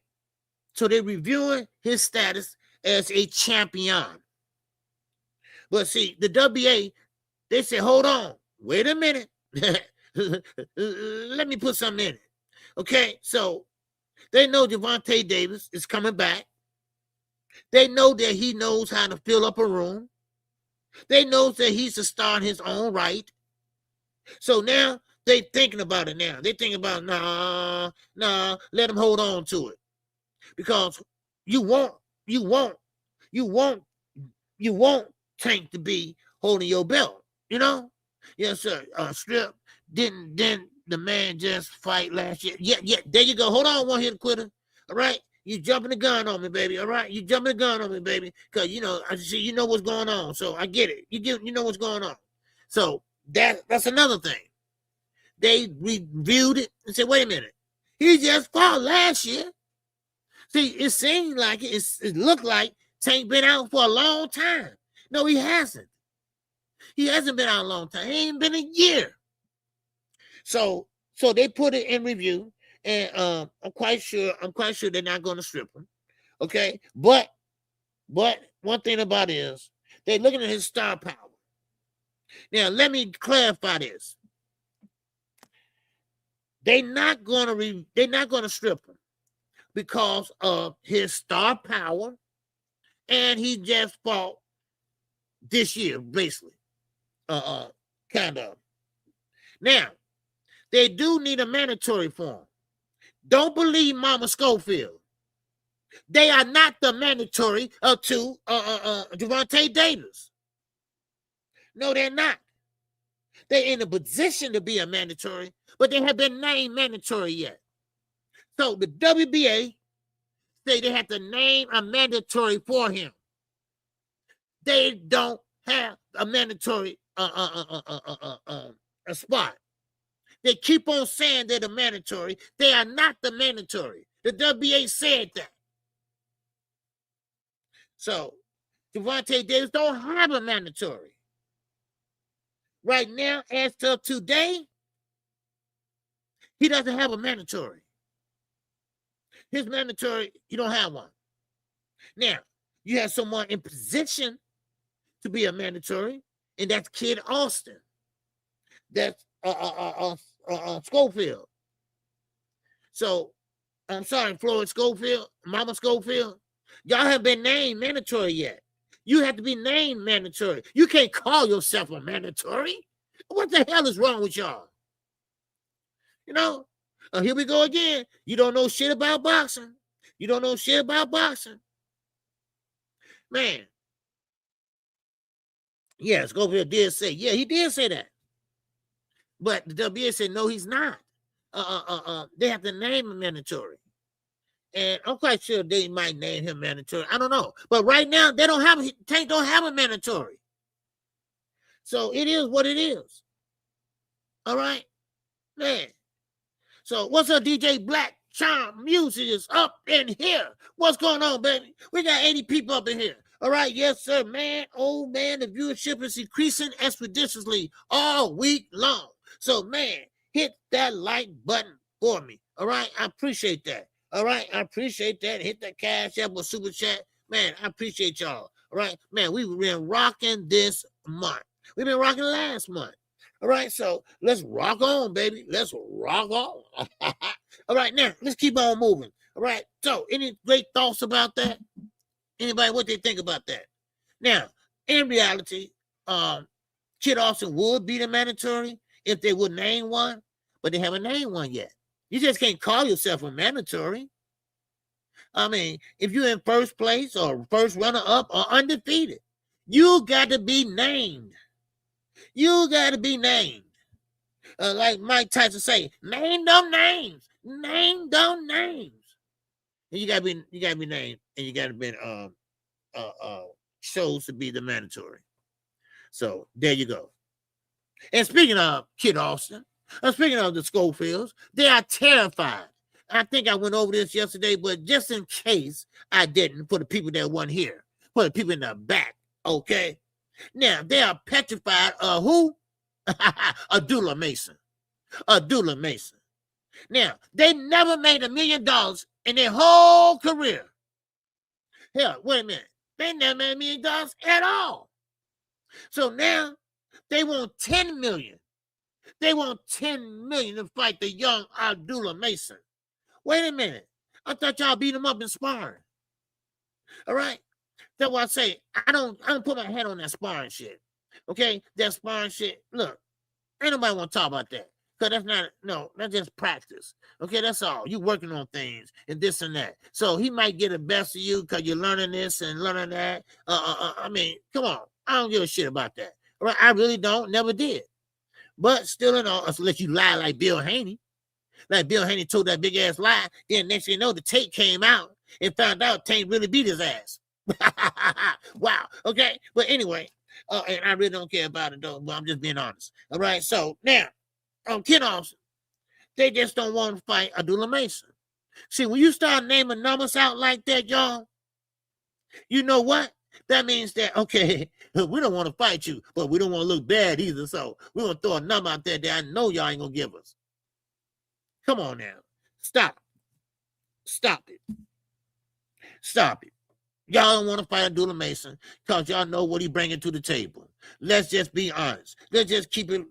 So they're reviewing his status as a champion. But see, the WBA, they say, hold on, wait a minute. Let me put something in it. Okay, so they know Gervonta Davis is coming back. They know that he knows how to fill up a room. They know that he's a star in his own right. So now they thinking about it now. They thinking about, nah, let him hold on to it. Because you want Tank to be holding your belt, you know? Yes, sir. Strip, didn't the man just fight last year? Yeah, there you go. Hold on, one hit quitter. All right? You jumping the gun on me, baby. All right? You jumping the gun on me, baby. Because, you know, I see you know what's going on. So I get it. You know what's going on. So that's another thing. They reviewed it and said, wait a minute. He just fought last year. See, it seemed like it looked like Tank been out for a long time. No, he hasn't. He hasn't been out a long time. It ain't been a year. So they put it in review, and I'm quite sure they're not going to strip him. Okay, but one thing about it is they're looking at his star power. Now, let me clarify this. They're not going to strip him because of his star power, and he just fought this year, basically. Kind of. Now, they do need a mandatory form. Don't believe Mama Schofield. They are not the mandatory to Gervonta Davis. No, they're not. They're in a position to be a mandatory, but they have been named mandatory yet. So the WBA say they have to name a mandatory for him. They don't have a mandatory a spot. They keep on saying they're the mandatory. They are not the mandatory. The WBA said that. So Gervonta Davis don't have a mandatory. Right now, as of today, he doesn't have a mandatory. His mandatory, you don't have one. Now, you have someone in position to be a mandatory, and that's Kid Austin. That's Schofield. So, I'm sorry, Floyd Schofield, Mama Schofield, y'all haven't been named mandatory yet. You have to be named mandatory. You can't call yourself a mandatory. What the hell is wrong with y'all? You know, here we go again. You don't know shit about boxing. You don't know shit about boxing. Man. Yeah, Schofield did say, yeah, he did say that. But the WBA said, no, he's not. They have to name him mandatory. And I'm quite sure they might name him mandatory. I don't know. But right now, they don't have Tank don't have a mandatory. So it is what it is. All right? Man. So what's up, DJ Black? Charm Music is up in here. What's going on, baby? We got 80 people up in here. All right, yes, sir, man. Oh, man, the viewership is increasing expeditiously all week long. So, man, hit that like button for me. All right, I appreciate that. All right, I appreciate that. Hit that Cash App or Super Chat. Man, I appreciate y'all. All right, man, we've been rocking this month. We've been rocking last month. All right, so let's rock on, baby. Let's rock on. All right, now, let's keep on moving. All right, so any great thoughts about that? Anybody, what they think about that? Now, in reality, Kid Austin would be the mandatory if they would name one, but they haven't named one yet. You just can't call yourself a mandatory. I mean, if you're in first place or first runner-up or undefeated, you got to be named. You got to be named. Like Mike Tyson say, name them names. Name them names. And you gotta be named, and you gotta be chose to be the mandatory. So there you go. And speaking of Kid Austin, speaking of the Schofields, they are terrified. I think I went over this yesterday, but just in case I didn't, for the people that weren't here, for the people in the back, okay? Now, they are petrified of who? Abdullah Mason. Abdullah Mason. Now, they never made $1 million in their whole career. Hell, wait a minute. They never made $1 million at all. So now they want $10 million. They want $10 million to fight the young Abdullah Mason. Wait a minute. I thought y'all beat him up in sparring. All right? That's why I say I don't put my head on that sparring shit. Okay? That sparring shit. Look, ain't nobody want to talk about that. Because that's just practice. Okay, that's all. You working on things and this and that. So he might get the best of you because you're learning this and learning that. I mean, come on. I don't give a shit about that. All right? I really don't. Never did. But still, unless you lie like Bill Haney. Like Bill Haney told that big ass lie. Then next thing you know, the tape came out and found out Tank really beat his ass. Wow. Okay. But anyway, and I really don't care about it though. But I'm just being honest. All right. So now, Kid Austin, they just don't want to fight Abdullah Mason. See, when you start naming numbers out like that, y'all, you know what? That means that, okay, we don't want to fight you, but we don't want to look bad either. So we're going to throw a number out there that I know y'all ain't going to give us. Come on now. Stop. Stop it. Stop it. Y'all don't want to fight Abdullah Mason because y'all know what he bringing to the table. Let's just be honest. Let's just keep it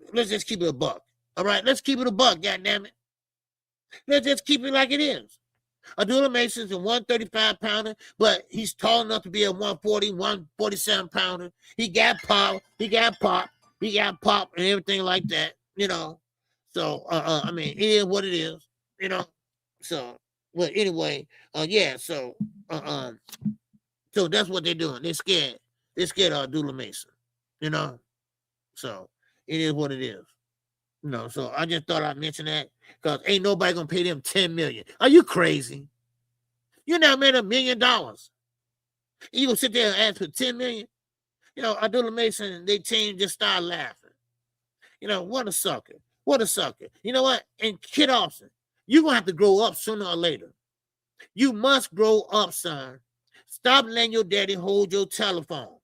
a buck. All right, let's keep it a buck, goddammit. Let's just keep it like it is. Abdullah Mason's a 135-pounder, but he's tall enough to be a 140, 147-pounder. He got pop, and everything like that, you know. So, I mean, it is what it is, you know. So, well, anyway, yeah, so that's what they're doing. They're scared. They're scared of Abdullah Mason, you know. So, it is what it is. You know, so I just thought I'd mention that because ain't nobody gonna pay them $10 million. Are you crazy? You never made $1 million. You gonna sit there and ask for $10 million? You know, Abdullah Mason and their team just started laughing. You know, what a sucker. What a sucker. You know what? And Kid Austin, you're gonna have to grow up sooner or later. You must grow up, son. Stop letting your daddy hold your telephone.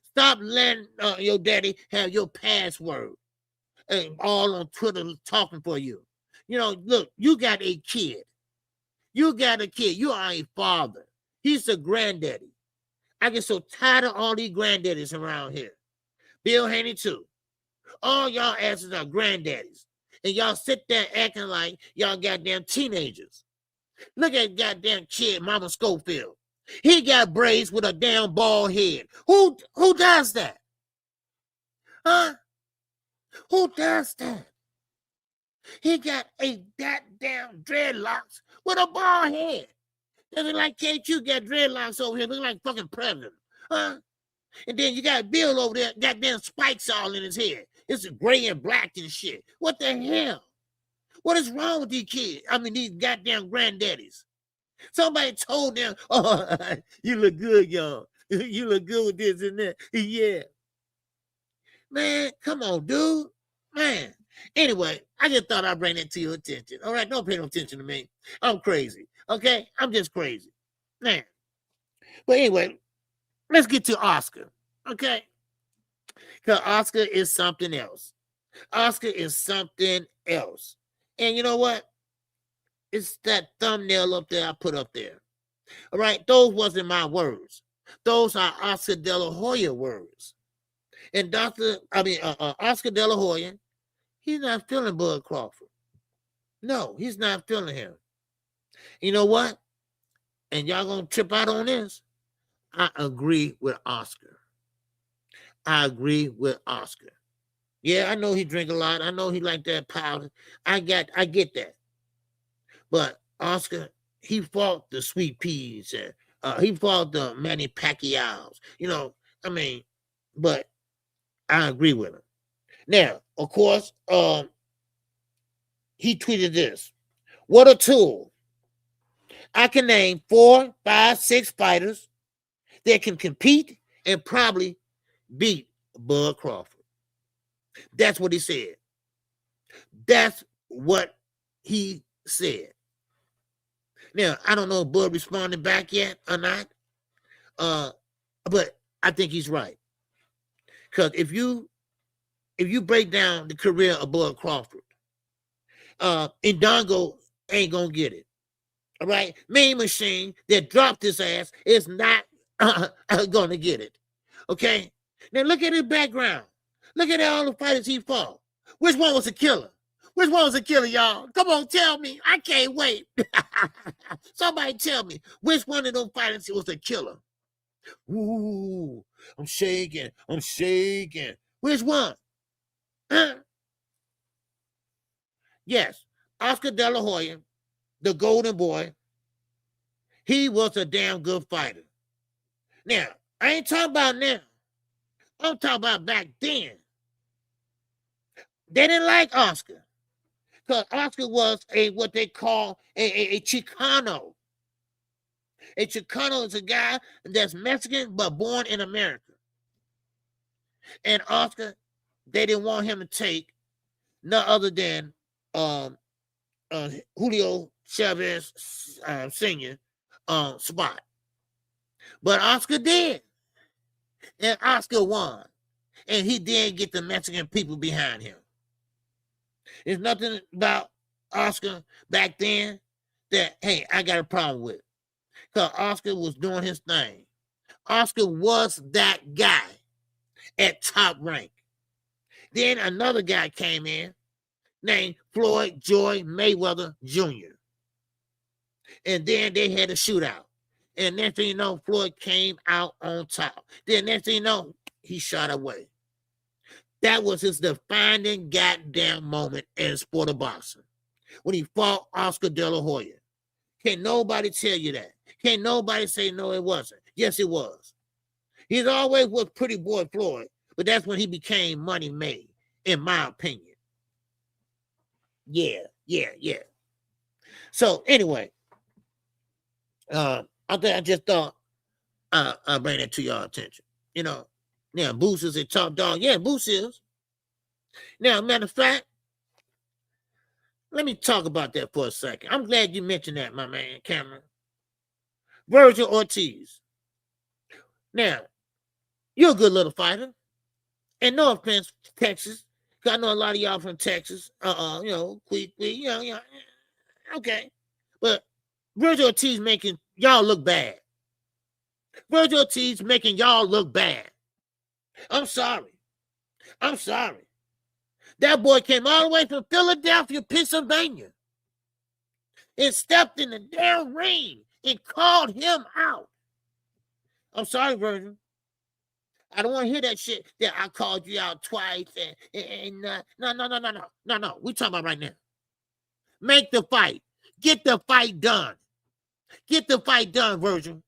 Stop letting your daddy have your password and all on Twitter talking for you. You know, look, you got a kid. You got a kid. You are a father. He's a granddaddy. I get so tired of all these granddaddies around here. Bill Haney too. All y'all asses are granddaddies. And y'all sit there acting like y'all goddamn teenagers. Look at goddamn kid, Mama Schofield. He got braids with a damn bald head. Who does that? Huh? Who does that? He got a goddamn dreadlocks with a bald head. Doesn't like KQ got dreadlocks over here, looking like fucking president. Huh? And then you got Bill over there, goddamn spikes all in his head. It's gray and black and shit. What the hell? What is wrong with these kids? I mean, these goddamn granddaddies. Somebody told them, oh, you look good, y'all. You look good with this and that. Yeah. Man, come on, dude. Man. Anyway, I just thought I'd bring that to your attention. All right, don't pay no attention to me. I'm crazy. Okay? I'm just crazy. Man. But anyway, let's get to Oscar. Okay? Because Oscar is something else. Oscar is something else. And you know what? It's that thumbnail up there I put up there. All right? Those wasn't my words. Those are Oscar De La Hoya words. And Oscar De La Hoya, he's not feeling Bud Crawford. No, he's not feeling him. You know what? And y'all gonna trip out on this? I agree with Oscar. I agree with Oscar. Yeah, I know he drink a lot. I know he like that powder. I get that. But Oscar, he fought the Sweet Peas and he fought the Manny Pacquiao's. You know, I mean, but I agree with him. Now, of course, he tweeted this. What a tool. I can name 4, 5, 6 fighters that can compete and probably beat Bud Crawford. That's what he said. That's what he said. Now, I don't know if Bud responded back yet or not, but I think he's right. Because if you break down the career of Bud Crawford, Indongo ain't gonna get it. All right, Mean Machine that dropped his ass is not gonna get it. Okay, now look at his background. Look at all the fighters he fought. Which one was a killer? Which one was a killer, y'all? Come on, tell me. I can't wait. Somebody tell me which one of those fighters was a killer. Ooh, I'm shaking. I'm shaking. Which one? Huh? Yes, Oscar De La Hoya, the golden boy, he was a damn good fighter. Now, I ain't talking about now. I'm talking about back then. They didn't like Oscar because Oscar was what they call a Chicano. A Chicano is a guy that's Mexican but born in America. And Oscar, they didn't want him to take none other than Julio Chavez Sr. Spot. But Oscar did. And Oscar won. And he did get the Mexican people behind him. There's nothing about Oscar back then that, hey, I got a problem with. Because Oscar was doing his thing. Oscar was that guy at top rank. Then another guy came in named Floyd Joy Mayweather Jr. And then they had a shootout. And next thing you know, Floyd came out on top. Then next thing you know, he shot away. That was his defining goddamn moment in the sport of boxing. When he fought Oscar De La Hoya. Can't nobody tell you that. Can't nobody say no, it wasn't. Yes, it was. He's always was pretty boy Floyd, but that's when he became money made. in my opinion. Yeah. So anyway, I just thought I'll bring that to your attention. You know, now Boost is a top dog. Yeah, Boost is. Now, matter of fact, let me talk about that for a second. I'm glad you mentioned that, my man, Cameron. Virgil Ortiz. Now, you're a good little fighter. And no offense, Texas. Cause I know a lot of y'all from Texas. You know, okay. But Virgil Ortiz making y'all look bad. Virgil Ortiz making y'all look bad. I'm sorry. That boy came all the way from Philadelphia, Pennsylvania, and stepped in the damn ring and called him out. I'm sorry, Virgil. I don't want to hear that shit that I called you out twice. No. We talking about right now. Make the fight. Get the fight done. Get the fight done, Virgil.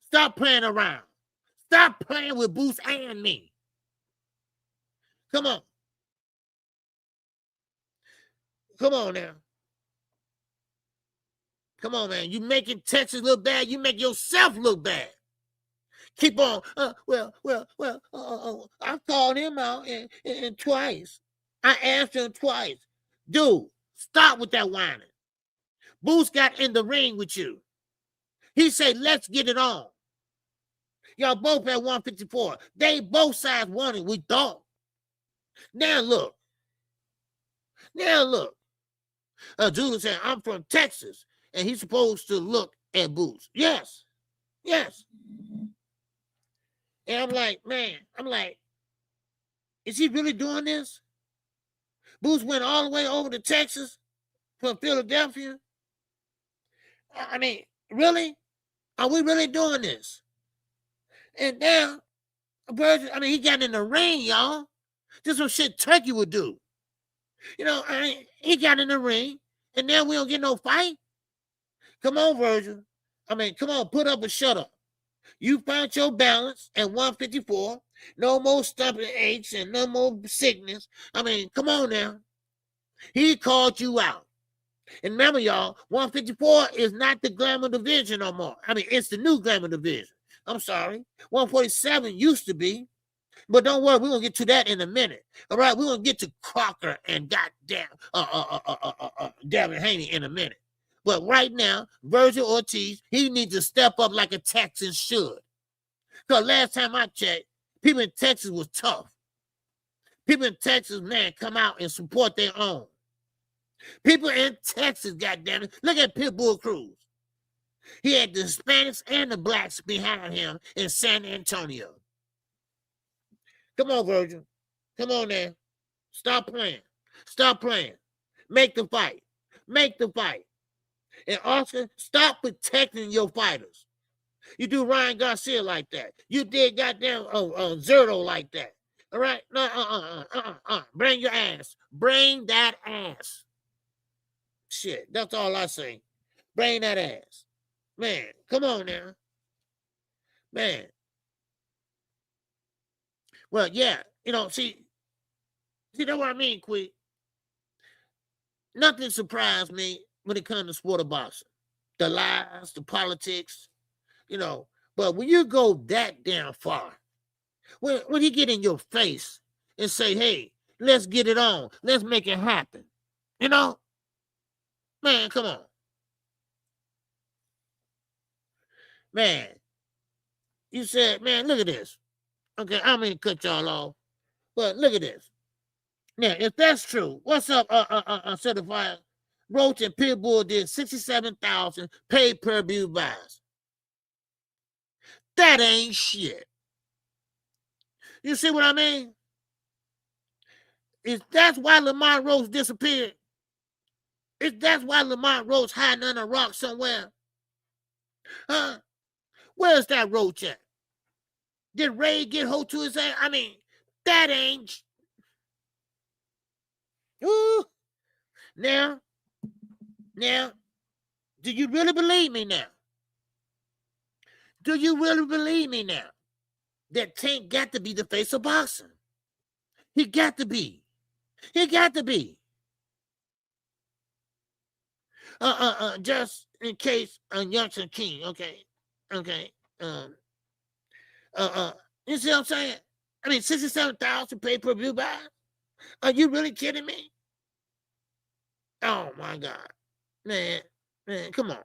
Stop playing around. Stop playing with Boost and me. Come on. Come on now. Come on, man. You making Texas look bad. You make yourself look bad. Keep on. I called him out and twice. I asked him twice. Dude, stop with that whining. Boost got in the ring with you. He said, let's get it on. Y'all both at 154. They both sides wanted, we thought. Now look. Julius said, I'm from Texas. And he's supposed to look at Boost. Yes. And I'm like, man, is he really doing this? Boost went all the way over to Texas from Philadelphia. I mean, really? Are we really doing this? And now, he got in the ring, y'all. This is some shit Turkey would do. You know, he got in the ring, and now we don't get no fight. Come on, Virgil. Come on, put up or shut up. You found your balance at 154. No more stumping aches and no more sickness. Come on now. He called you out. And remember, y'all, 154 is not the glamour division no more. It's the new glamour division. I'm sorry. 147 used to be. But don't worry, we're going to get to that in a minute. All right, we're going to get to Crocker and goddamn Devin Haney in a minute. But right now, Virgil Ortiz, he needs to step up like a Texan should. Because last time I checked, people in Texas was tough. People in Texas, man, come out and support their own. People in Texas, goddammit, look at Pitbull Cruz. He had the Hispanics and the blacks behind him in San Antonio. Come on, Virgil. Come on now. Stop playing. Make the fight. And Oscar, stop protecting your fighters. You do Ryan Garcia like that. You did goddamn Zerto like that. All right? No, Bring your ass. Bring that ass. Shit, that's all I say. Bring that ass. Man, come on now. Man. Well, yeah, see that's what I mean, Quick. Nothing surprised me when it comes to sport of boxing. The lies, the politics, but when you go that damn far, when you get in your face and say, hey, let's get it on, let's make it happen, man, come on. Man, you said, man, look at this. Okay, I don't mean to cut y'all off, but look at this. Now, if that's true, what's up, certified? Roach and Pitbull did 67,000 pay-per-view buys. That ain't shit. You see what I mean? That's why Lamont Roach disappeared? That's why Lamont Roach hiding under a rock somewhere? Huh? Where's that Roach at? Did Ray get hold to his ass? That ain't. Ooh. Now, do you really believe me now? Do you really believe me now? That Tank got to be the face of boxing. He got to be. He got to be. Just in case Youngster King, okay. You see what I'm saying? I mean, 67,000 pay-per-view buys? Are you really kidding me? Oh my God. Man, come on.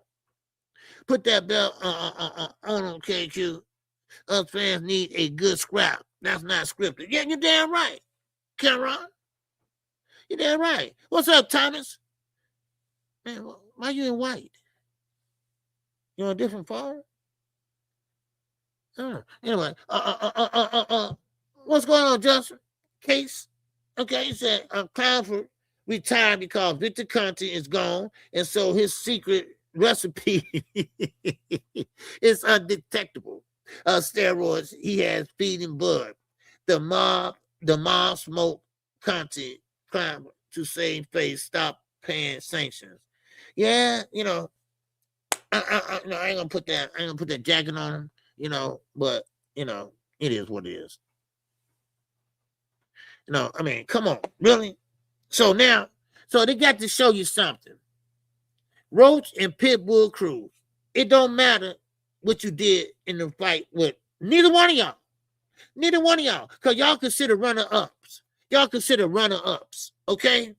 Put that belt on KQ. Us fans need a good scrap. That's not scripted. Yeah, you're damn right, Cameron. You're damn right. What's up, Thomas? Man, why you in white? You on a different fire? Anyway, what's going on, Justin? Case? Okay, he said Clownford retired because Victor Conti is gone, and so his secret recipe is undetectable. Steroids he has feeding blood. The mob smoke Conti Clownford to save face, stop paying sanctions. Yeah, you know, I ain't gonna put that jacket on him. You know, but, you know, it is what it is. You know, I mean, come on, really? So now, they got to show you something. Roach and Pitbull Cruz, it don't matter what you did in the fight with neither one of y'all. Neither one of y'all, because y'all consider runner-ups. Okay?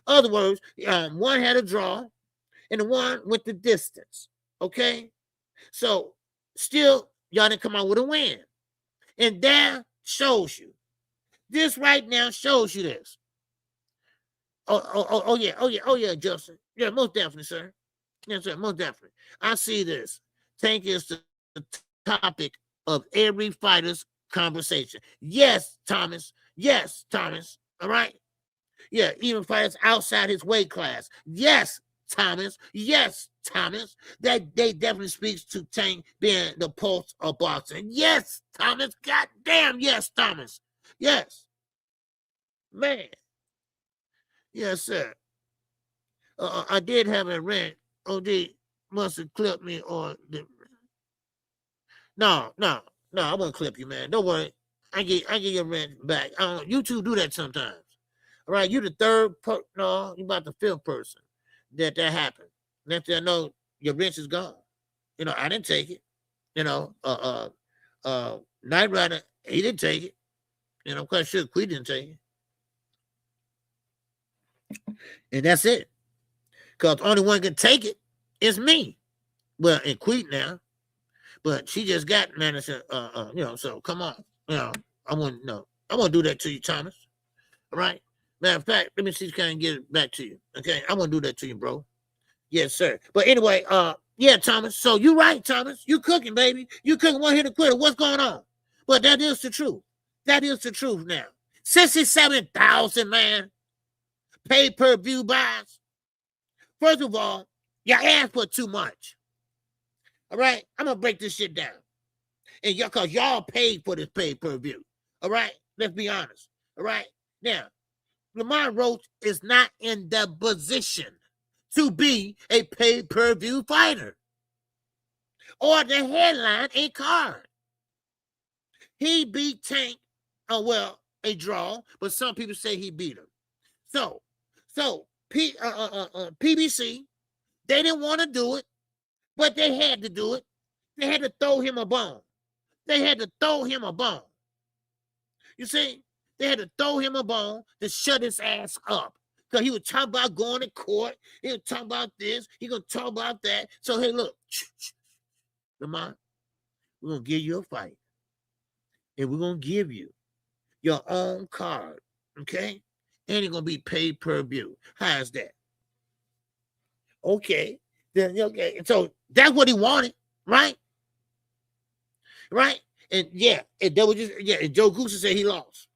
Other words, one had a draw, and the one went the distance, okay? So, still, y'all didn't come out with a win. And that shows you. This right now shows you this. Oh yeah, Justin. Yeah, most definitely, sir. Yes, sir, most definitely. I see this. Tank is the topic of every fighter's conversation. Yes, Thomas. All right? Yeah, even fighters outside his weight class. Yes, Thomas. That they definitely speaks to Tank being the pulse of boxing. Yes, Thomas. God damn, yes, Thomas. Yes. Man. Yes, sir. I did have a rant. OD must have clipped me or No, I won't clip you, man. Don't worry. I get your rant back. You two do that sometimes. All right, you the third no, you about the fifth person that happened. Next thing I know, your wrench is gone. You know, I didn't take it. You know, Knight Rider, he didn't take it. You know, I'm quite sure Queen didn't take it. And that's it. Because the only one can take it is me. Well, and Queen now. But she just got manager, you know, so come on. You know, I wouldn't do that to you, Thomas. All right? Matter of fact, let me see if I can get it back to you. Okay, I want to do that to you, bro. Yes, sir. But anyway, yeah, Thomas. So you right, Thomas. You cooking, baby. You cooking one hit a quitter. What's going on? But that is the truth. That is the truth now. 67,000, man. Pay-per-view buys. First of all, you asked for too much. All right? I'm going to break this shit down. And because y'all paid for this pay-per-view. All right? Let's be honest. All right? Now, Lamar Roach is not in the position to be a pay-per-view fighter or the headline a card. He beat Tank, a draw, but some people say he beat him. So PBC, they didn't want to do it, but they had to do it. They had to throw him a bone. You see? They had to throw him a bone to shut his ass up. Because he was talking about going to court. He was talking about this. He going to talk about that. So, hey, look. Lamont, we're going to give you a fight. And we're going to give you your own card. Okay? And it's going to be paid per view. How's that? Okay. Then, okay. So, that's what he wanted. Right? Right? And, yeah. And Joe Goose said he lost.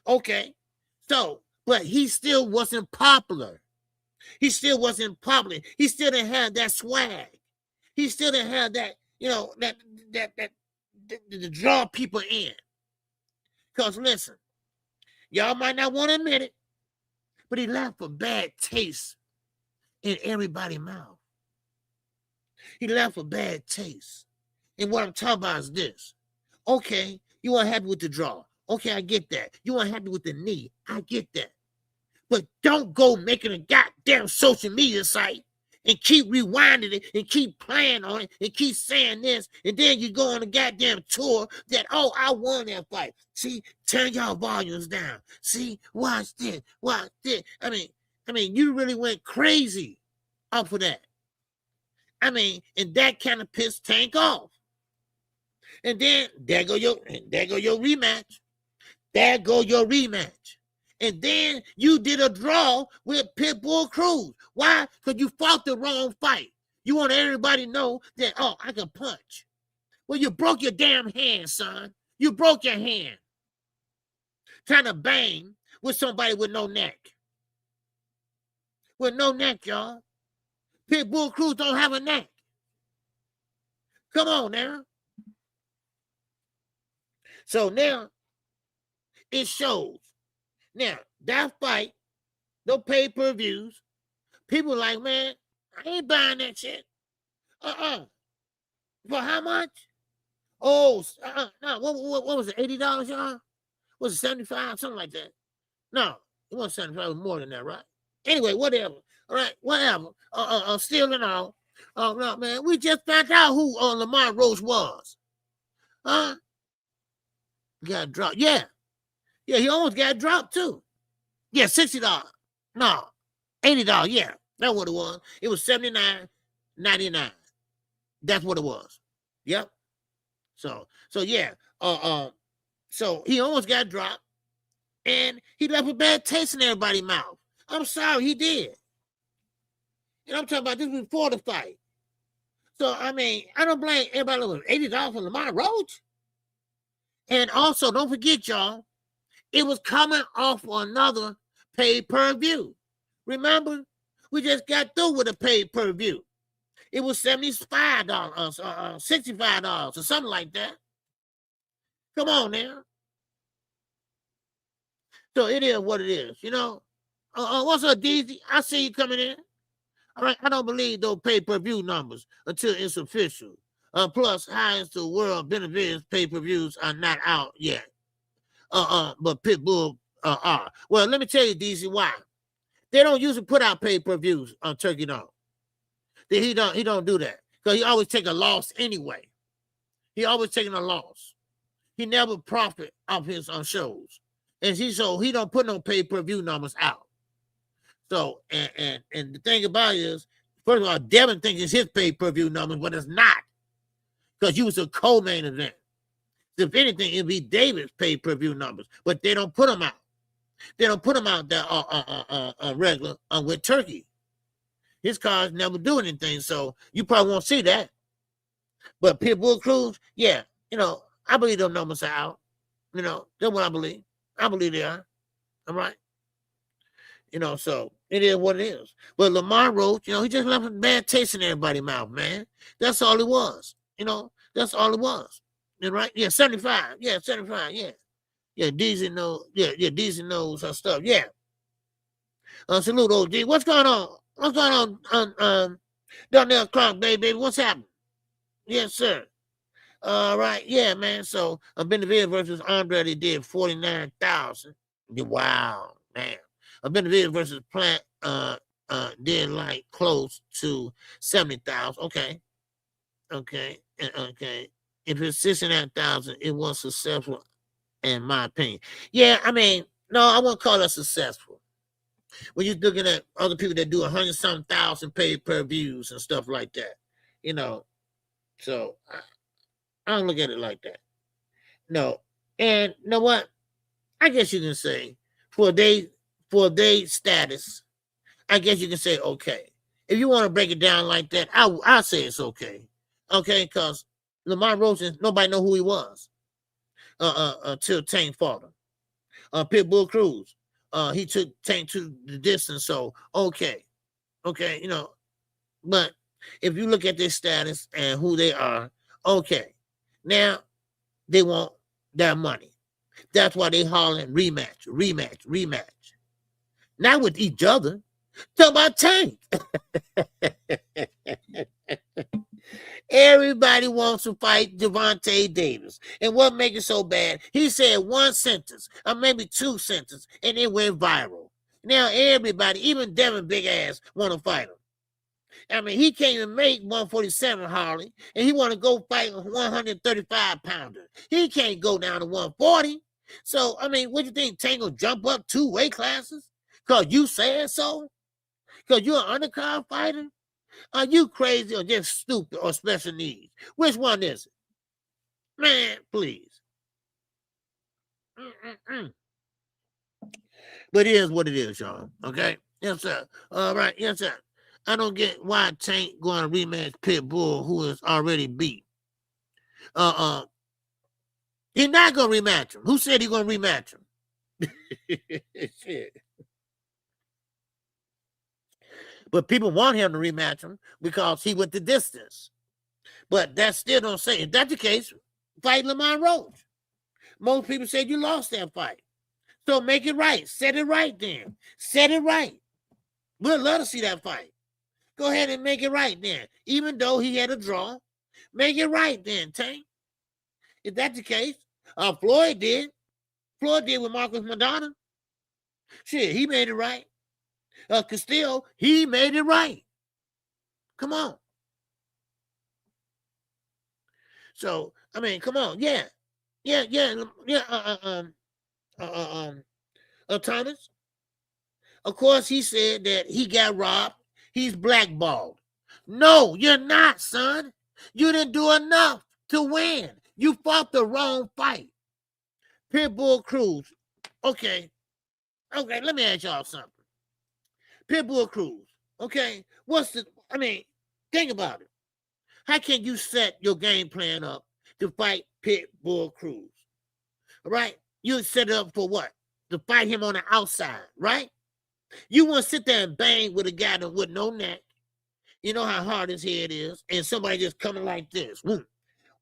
Okay, so, but he still wasn't popular. He still didn't have that swag. He still didn't have that, you know, that to draw people in. Because listen, y'all might not want to admit it, but he left a bad taste in everybody's mouth. He left a bad taste. And what I'm talking about is this. Okay, you weren't happy with the draw. Okay, I get that. You weren't happy with the knee. I get that. But don't go making a goddamn social media site and keep rewinding it and keep playing on it and keep saying this. And then you go on a goddamn tour that, oh, I won that fight. See, turn y'all volumes down. See, watch this, watch this. I mean, you really went crazy off of that. I mean, and that kind of pissed Tank off. And then there go your rematch. There go your rematch. And then you did a draw with Pitbull Cruz. Why? Because you fought the wrong fight. You want everybody to know that, oh, I can punch. Well, you broke your damn hand, son. You broke your hand. Trying to bang with somebody with no neck. With no neck, y'all. Pitbull Cruz don't have a neck. Come on now. So now, it shows. Now, that fight, no pay-per-views, people like, man, I ain't buying that shit. For how much? Oh, no, what was it, $80, y'all? Was it $75, something like that? No, it wasn't $75, it was more than that, right? Anyway, whatever. All right, whatever. Still and all. Oh, no, man, we just found out who Lamar Roach was. Huh? Got dropped. Yeah, he almost got dropped, too. Yeah, $60. No, $80. Yeah, that's what it was. It was $79.99. That's what it was. Yep. So yeah. So he almost got dropped, and he left a bad taste in everybody's mouth. I'm sorry, he did. And I'm talking about this before the fight. So, I mean, I don't blame everybody with $80 for Lamar Roach. And also, don't forget, y'all, it was coming off another pay-per-view. Remember? We just got through with a pay-per-view. It was $75, $65, or something like that. Come on now. So it is what it is, you know. What's up, DZ? I see you coming in. All right, I don't believe those pay-per-view numbers until it's official. Plus, how is the world benefits pay-per-views are not out yet. But Pitbull are. Well, let me tell you, DZ, why. They don't usually put out pay-per-views on Turkey Dome. He don't do that. Because he always take a loss anyway. He always taking a loss. He never profit off his shows. And he don't put no pay-per-view numbers out. So, and the thing about it is, first of all, Devin thinks it's his pay-per-view numbers, but it's not. Because you was a co-main event. If anything, it'd be David's pay-per-view numbers, but they don't put them out. They don't put them out there regular with Turkey. His cards never do anything, so you probably won't see that. But Pitbull Cruz, yeah, you know, I believe those numbers are out. You know, that's what I believe. I believe they are. All right. You know, so it is what it is. But Lamar Roach, you know, he just left a bad taste in everybody's mouth, man. That's all it was. You know, that's all it was. Right? Yeah, 75. Yeah, 75. Yeah. Yeah, DZ knows. Yeah, DZ knows her stuff. Yeah. Salute, OG. What's going on? What's going on down there, Clark, baby? What's happening? Yes, sir. All right. Yeah, man. So, Benavidez versus Andrade did 49,000. Wow, man. Benavidez versus Plant did like close to 70,000. Okay. If it's 69,000, it was successful, in my opinion. Yeah, I mean, no, I wouldn't call that successful. When you're looking at other people that do 100-some thousand pay-per-views and stuff like that, you know. So I don't look at it like that. No, and you know what? I guess you can say for their status, I guess you can say okay. If you want to break it down like that, I'll say it's okay. Okay, because Lamar Roach, nobody know who he was until Tank fought him. Pitbull Cruz, he took Tank to the distance, so okay, you know. But if you look at their status and who they are, okay, now they want their money. That's why they hollering rematch. Not with each other. Talk about Tank. Everybody wants to fight Gervonta Davis. And what makes it so bad? He said one sentence, or maybe two sentences, and it went viral. Now everybody, even Devin big ass, want to fight him. I mean, he can't even make 147 Harley, and he want to go fight a 135 pounder. He can't go down to 140. So, I mean, what do you think? Tank will jump up 2 weight classes? Because you said so? Because you're an undercard fighter? Are you crazy or just stupid or special needs? Which one is it? Man, please. But it is what it is, y'all. Okay? Yes, sir. All right. Yes, sir. I don't get why Tank going to rematch Pitbull, who is already beat. He's not going to rematch him. Who said he's going to rematch him? Shit. But people want him to rematch him because he went the distance. But that still don't say, if that's the case, fight Lamont Roach. Most people said you lost that fight. So make it right. Set it right then. Set it right. We'd love to see that fight. Go ahead and make it right then. Even though he had a draw, make it right then, Tank. If that's the case, Floyd did. Floyd did with Marcus Madonna. Shit, he made it right. Castillo, he made it right. Come on. So, I mean, come on. Yeah. Thomas. Of course, he said that he got robbed. He's blackballed. No, you're not, son. You didn't do enough to win. You fought the wrong fight. Pitbull Cruz. Okay, let me ask y'all something. Pitbull Cruz. Okay, think about it. How can you set your game plan up to fight Pitbull Cruz? All right? You set it up for what? To fight him on the outside, right? You want to sit there and bang with a guy with no neck. You know how hard his head is, and somebody just coming like this, whoom,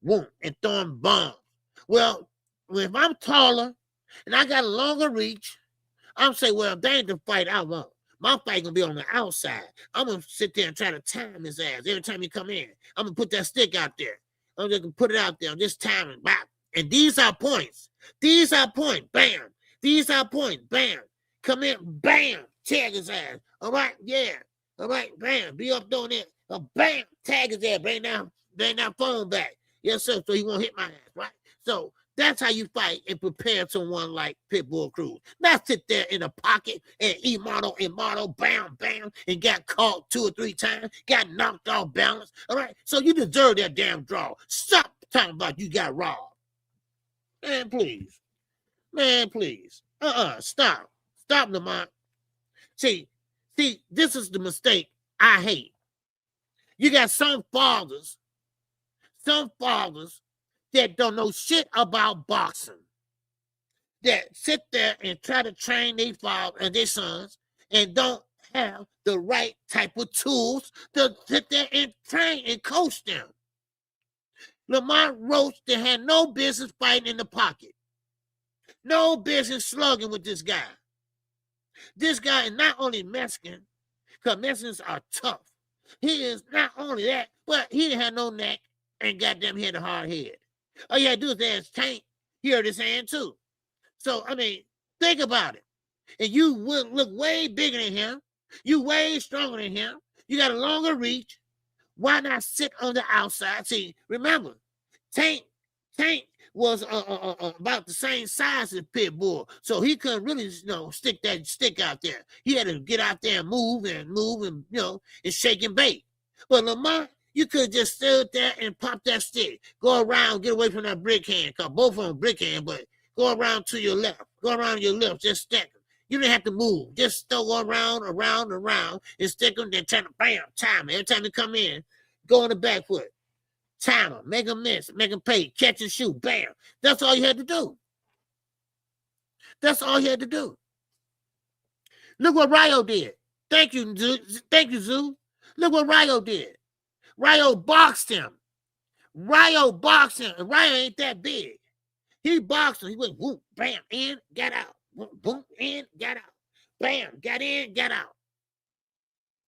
whoom, and throwing bombs. Well, if I'm taller and I got a longer reach, I'm saying, well, that ain't the fight I want. My fight gonna be on the outside. I'm gonna sit there and try to time his ass every time he come in. I'm gonna put that stick out there. I'm just gonna put it out there. I'm just timing, bam. And these are points. These are points, bam. These are points, bam. Come in, bam. Tag his ass. All right, yeah. All right, bam. Be up doing it. Bam. Tag his ass. Bring that phone back. Yes, sir. So he won't hit my ass, right? So that's how you fight and prepare someone like Pitbull Cruz. Not sit there in a pocket and Imano, bam, bam, and got caught 2 or 3 times, got knocked off balance. All right, so you deserve that damn draw. Stop talking about you got robbed. Man, please. Man, please. Stop. Stop, Lamont. See, this is the mistake I hate. You got some fathers that don't know shit about boxing, that sit there and try to train their fathers and their sons and don't have the right type of tools to sit there and train and coach them. Lamont Roach, they had no business fighting in the pocket. No business slugging with this guy. This guy is not only Mexican, because Mexicans are tough. He is not only that, but he didn't have no neck and goddamn he had a hard head. All you had to do is ask Tank. He hurt his hand too. So, I mean, think about it. And you would look way bigger than him. You way stronger than him. You got a longer reach. Why not sit on the outside? See, remember, Tank was about the same size as Pitbull, so he couldn't really, stick that stick out there. He had to get out there and move and and shake and bake. But Lamont, you could just stood there and pop that stick, go around, get away from that brick hand, cause both of them brick hand, but go around to your left, just stick them. You didn't have to move, just go around, and stick them, then turn them, bam, time. Every time you come in, go on the back foot. Time them, make them miss, make them pay, catch and shoot, bam. That's all you had to do. That's all you had to do. Look what Ryo did. Thank you, Zoo. Look what Ryo did. Ryo boxed him. And Ryo ain't that big. He boxed him. He went whoop, bam, in, got out. Boom, boom, in, got out. Bam, got in, got out.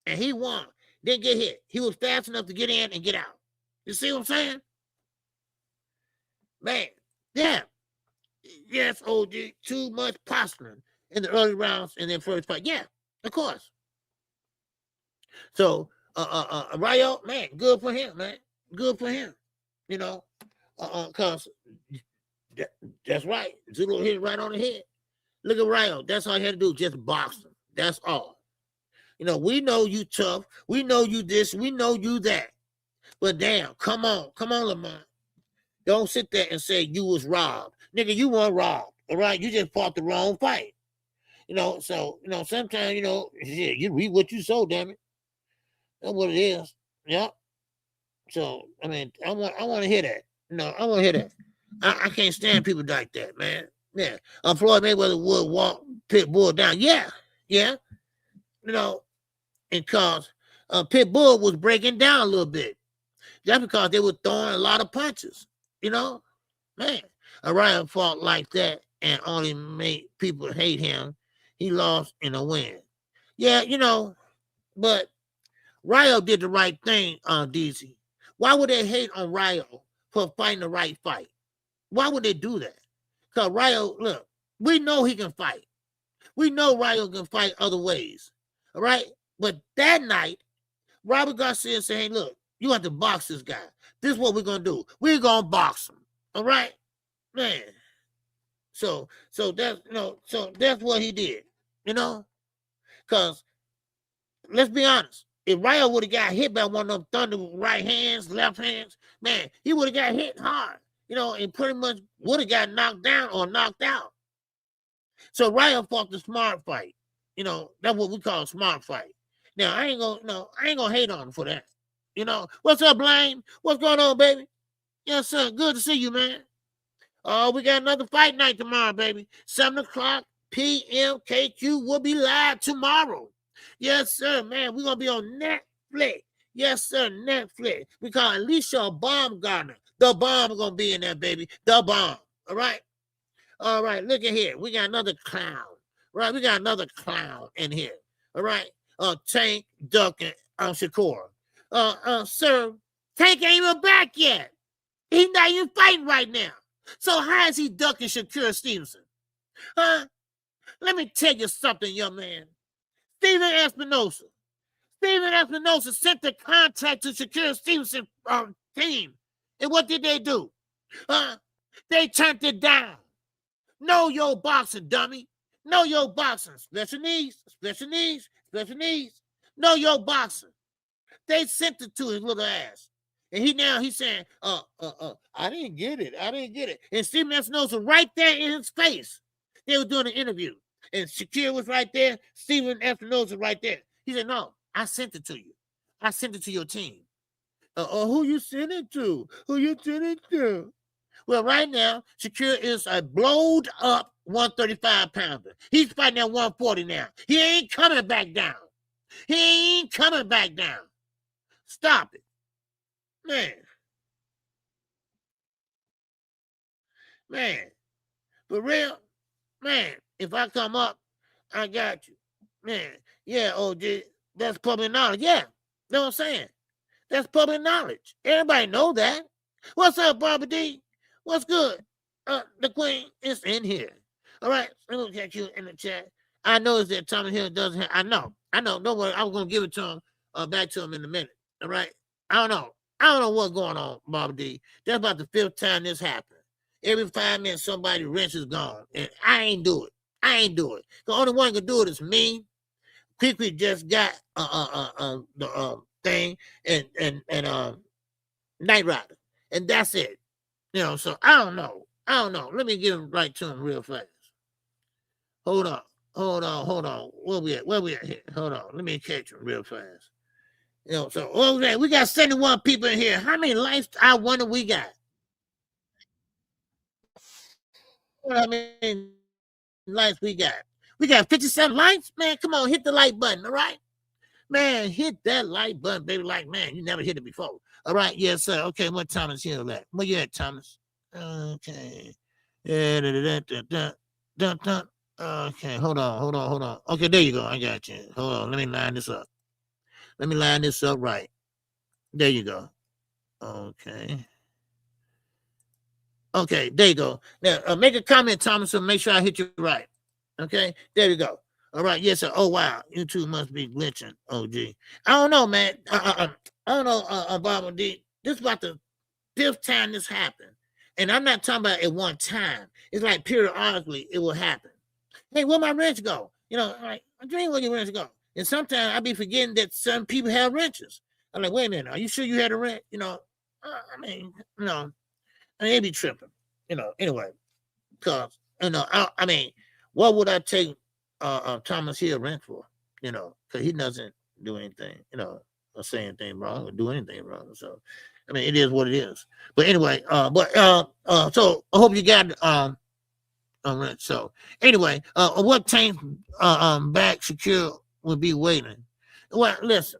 And he won. Didn't get hit. He was fast enough to get in and get out. You see what I'm saying? Man, yeah. Yes, OG, too much posturing. in the early rounds and then first fight. Yeah, of course. So Rayo, man, good for him, man. Good for him. You know, cause that's right. Zulu hit it right on the head. Look at Rayo. That's all he had to do, just box him. That's all. You know, we know you tough. We know you this. We know you that. But damn, come on, Lamont. Don't sit there and say you was robbed. Nigga, you weren't robbed. All right? You just fought the wrong fight. You know, so, you know, sometimes, you know, shit, you read what you sow, damn it. That's what it is. Yeah. So, I mean, I want to hear that. No, I want to hear that. I can't stand people like that, man. Yeah. Floyd Mayweather would walk Pitbull down. Yeah. Yeah. You know, because Pitbull was breaking down a little bit. That's because they were throwing a lot of punches. You know, man, a Ryan fought like that and only made people hate him. He lost in a win. Yeah, you know, but Ryo did the right thing on DZ. Why would they hate on Ryo for fighting the right fight? Why would they do that? Because Ryo, look, we know he can fight. We know Ryo can fight other ways. All right? But that night, Robert Garcia said, hey, look, you have to box this guy. This is what we're going to do. We're going to box him. All right? Man. So that's, you know, so that's what he did, you know? Because let's be honest. If Ryo would have got hit by one of them thunder right hands, left hands, man, he would have got hit hard, you know, and pretty much would have got knocked down or knocked out. So Ryo fought the smart fight. You know, that's what we call a smart fight. Now, I ain't gonna hate on him for that. You know, what's up, Blaine? What's going on, baby? Yes, sir. Good to see you, man. Oh, we got another fight night tomorrow, baby. 7:00 p.m. KQ will be live tomorrow. Yes, sir, man. We're going to be on Netflix. Yes, sir, Netflix. We call Alicia Baumgartner. The bomb is going to be in there, baby. The bomb. All right? All right, look at here. We got another clown. Right? We got another clown in here. All right? Tank, Duck, and Shakur. Sir, Tank ain't even back yet. He's not even fighting right now. So how is he ducking Shakur Stevenson? Huh? Let me tell you something, young man. Steven Espinosa sent the contact to Shakur Stevenson team. And what did they do? They turned it down. Know your boxing, dummy. Know your boxing. Special needs. Know your boxing. They sent it to his little ass. And he's saying, I didn't get it. And Steven Espinosa right there in his face. They were doing an interview. And Shakur was right there. Steven Espinosa right there. He said, no, I sent it to you. I sent it to your team. Who you sent it to? Well, right now, Shakur is a blowed up 135 pounder. He's fighting at 140 now. He ain't coming back down. Stop it. Man, for real, man, if I come up, I got you. Man, yeah, OG, that's public knowledge. Yeah, know what I'm saying? That's public knowledge. Everybody know that. What's up, Barbara D? What's good? The queen is in here. All right, let me catch you in the chat. I know that Tommy Hill doesn't have, I know. Don't worry, I was going to give it to him, back to him in a minute. All right? I don't know what's going on, Barbara D. That's about the 5th time this happened. Every 5 minutes, somebody's wrench is gone. And I ain't do it. The only one who can do it is me. Quickly just got the thing and Night Rider. And that's it. You know, so I don't know. Let me get him right to him real fast. Hold on. Where we at here? Hold on. Let me catch him real fast. You know, so okay, we got 71 people in here. How many likes I wonder we got? How many likes we got? We got 57 likes? Man, come on, hit the like button, all right? Man, hit that like button, baby. Like, man, you never hit it before. All right, yes, sir. Okay, what Thomas here at? Where you at, Thomas? Okay. Okay, hold on. Okay, there you go. I got you. Hold on. Let me line this up. Right. There you go. Okay. Okay, there you go. Now, make a comment, Thomas, and make sure I hit you right. Okay, there we go. All right, yes, sir. Oh wow, YouTube must be glitching. OG, I don't know, man. I don't know, Barbara D. This is about the 5th time this happened, and I'm not talking about at one time. It's like periodically it will happen. Hey, where my wrench go? You know, like I dream where your wrench go, and sometimes I be forgetting that some people have wrenches. I'm like, wait a minute, are you sure you had a wrench? You know, I mean, you know, they be tripping. You know, anyway, because you know, I mean, what would I take Thomas Hill wrench for? You know, because he doesn't do anything, you know, or say anything wrong or do anything wrong. So, I mean, it is what it is. But anyway, so I hope you got wrench. So anyway, what Tank back Shakur will be waiting. Well, listen,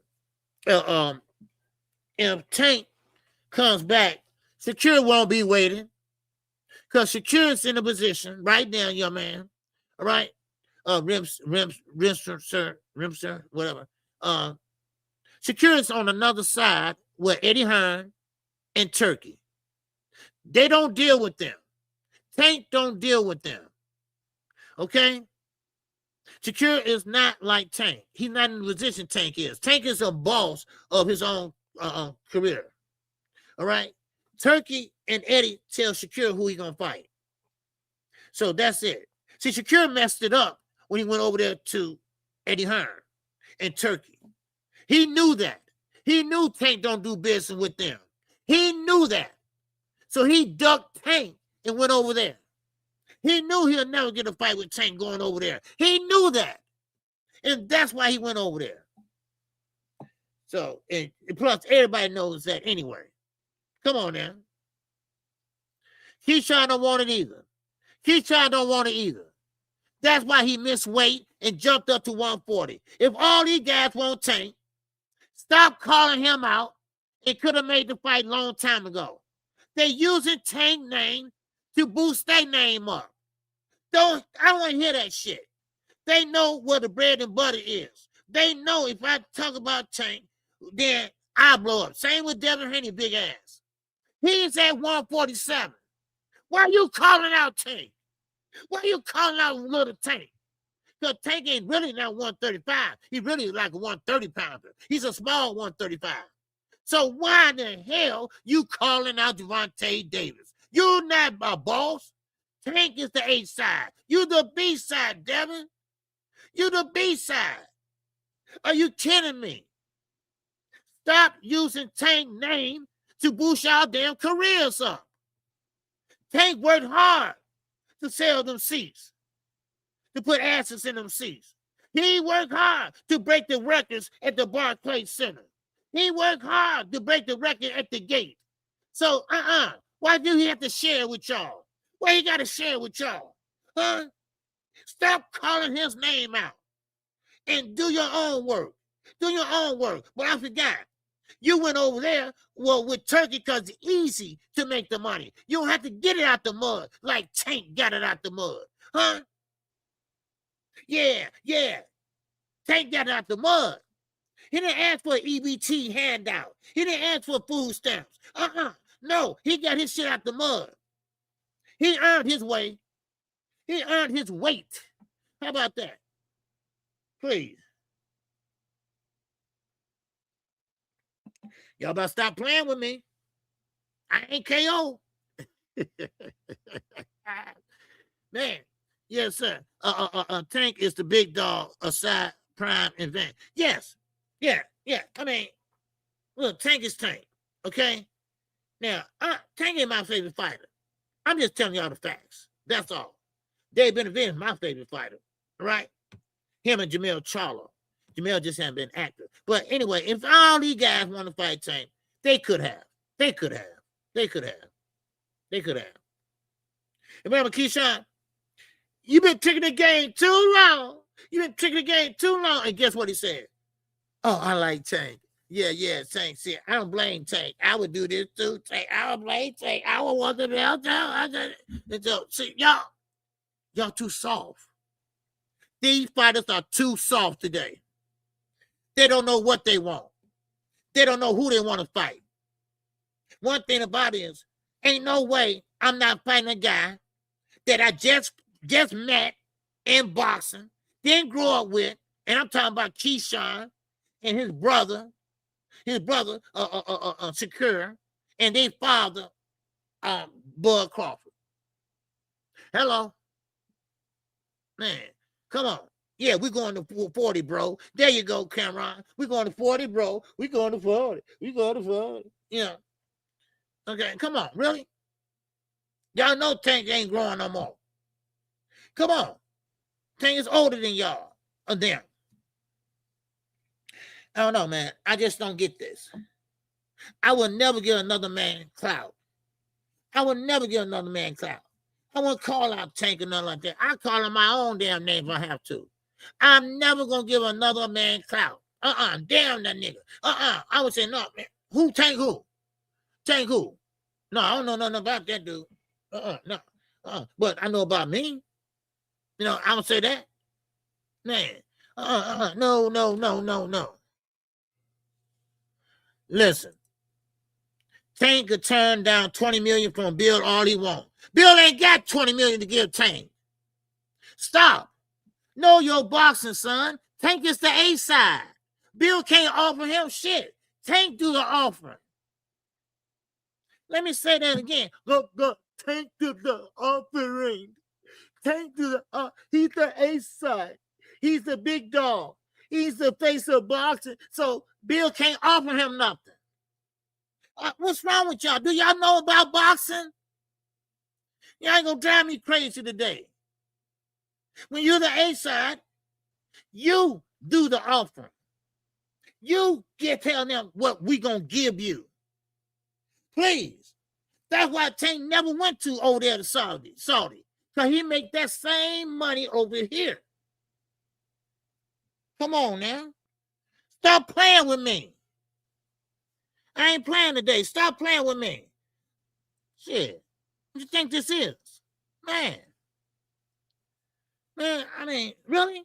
if Tank comes back, Shakur won't be waiting. Because Shakur is in a position right now, young man. All right. Rimster, whatever. Shakur is on another side with Eddie Hearn and Turkey. They don't deal with them. Tank don't deal with them. Okay? Shakur is not like Tank. He's not in the position Tank is. Tank is a boss of his own career. All right? Turkey and Eddie tell Shakur who he's going to fight. So that's it. See, Shakur messed it up when he went over there to Eddie Hearn and Turkey. He knew that. He knew Tank don't do business with them. He knew that. So he ducked Tank and went over there. He knew he'll never get a fight with Tank going over there. He knew that. And that's why he went over there. So, and plus, everybody knows that anyway. Come on now. Keyshawn don't want it either. Keyshawn don't want it either. That's why he missed weight and jumped up to 140. If all these guys want Tank, stop calling him out. It could have made the fight a long time ago. They're using Tank name to boost their name up. I don't want to hear that shit. They know where the bread and butter is. They know if I talk about Tank, then I blow up. Same with Devin Haney, big ass. He's at 147. Why are you calling out Tank? Why are you calling out little Tank? Because Tank ain't really not 135. He's really like a 130 pounder. He's a small 135. So why the hell you calling out Gervonta Davis? You're not a boss. Tank is the A side. You the B side, Devin. You the B side. Are you kidding me? Stop using Tank name to boost y'all damn careers up. Tank worked hard to sell them seats, to put asses in them seats. He worked hard to break the records at the Barclays Center. He worked hard to break the record at the gate. So, why do he have to share with y'all? Why he got to share with y'all? Huh? Stop calling his name out and do your own work. Do your own work. But I forgot. You went over there, well, with Turkey because it's easy to make the money. You don't have to get it out the mud like Tank got it out the mud. Huh? Yeah. Tank got it out the mud. He didn't ask for an EBT handout. He didn't ask for food stamps. No, he got his shit out the mud. He earned his way. He earned his weight. How about that? Please. Y'all better stop playing with me. I ain't KO. Man, yes, sir. Tank is the big dog aside prime event. Yes. Yeah. I mean, look, Tank is Tank. Okay? Now, Tank ain't my favorite fighter. I'm just telling y'all the facts. That's all. Dave Benavidez is my favorite fighter. All right? Him and Jamel Charlo. Jamel just hasn't been active. But anyway, if all these guys want to fight Tank, they could have. Remember, Keyshawn, you've been tricking the game too long. And guess what he said? Oh, I like Tank. Yeah, Tank. See, I don't blame Tank. I would do this too, Tank. I would blame Tank. I would want to be out there. See, y'all too soft. These fighters are too soft today. They don't know what they want. They don't know who they want to fight. One thing about it is, ain't no way I'm not fighting a guy that I just met in boxing, didn't grow up with, and I'm talking about Keyshawn and his brother, Shakur, and their father, Bud Crawford. Hello, man, come on. Yeah, we're going to 40, bro. There you go, Cameron. We're going to 40, bro. We're going to 40. We're going to 40. Yeah. Okay, come on, really? Y'all know Tank ain't growing no more. Come on. Tank is older than y'all. Or them. I don't know, man. I just don't get this. I will never give another man clout. I will never give another man clout. I won't call out Tank or nothing like that. I call him my own damn name if I have to. I'm never going to give another man clout. Damn that nigga. I would say, no, man. Who? Tank who? Tank who? No, I don't know nothing about that dude. No. But I know about me. You know, I would say that. Man. No. Listen. Tank could turn down $20 million from Bill all he wants. Bill ain't got $20 million to give Tank. Stop. Know your boxing, son. Tank is the A side. Bill can't offer him shit. Tank do the offering. Let me say that again. Go. Tank do the offering. Tank do the. He's the A side. He's the big dog. He's the face of boxing. So Bill can't offer him nothing. What's wrong with y'all? Do y'all know about boxing? Y'all ain't gonna drive me crazy today. When you're the A side, you do the offering. You tell them what we gonna give you. Please. That's why Tank never went to over there to Saudi. Because he make that same money over here. Come on now. Stop playing with me. I ain't playing today. Stop playing with me. Shit. What do you think this is? Man, I mean, really?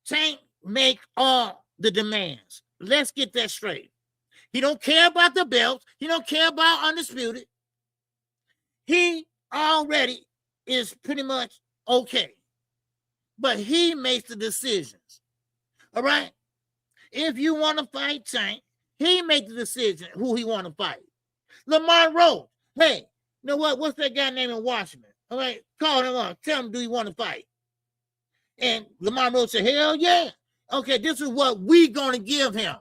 Tank make all the demands. Let's get that straight. He don't care about the belts. He don't care about undisputed. He already is pretty much okay. But he makes the decisions. All right? If you want to fight Tank, he makes the decision who he want to fight. Lamar Rose, hey, you know what? What's that guy named in Washington? All right, call him up. Tell him, do you want to fight? And Lamar Rose said, hell yeah. Okay, this is what we going to give him.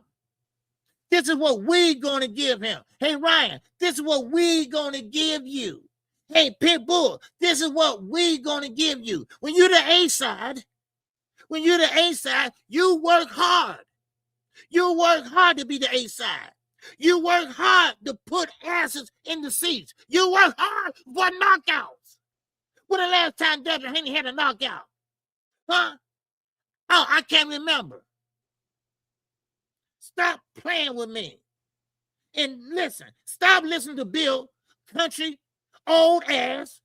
This is what we going to give him. Hey, Ryan, this is what we going to give you. Hey, Pitbull, this is what we going to give you. When you're the A side, you work hard. You work hard to be the A side. You work hard to put asses in the seats. You work hard for knockouts. When the last time Devin Haney had a knockout? Huh? Oh, I can't remember. Stop playing with me. And listen, stop listening to Bill, country, old ass,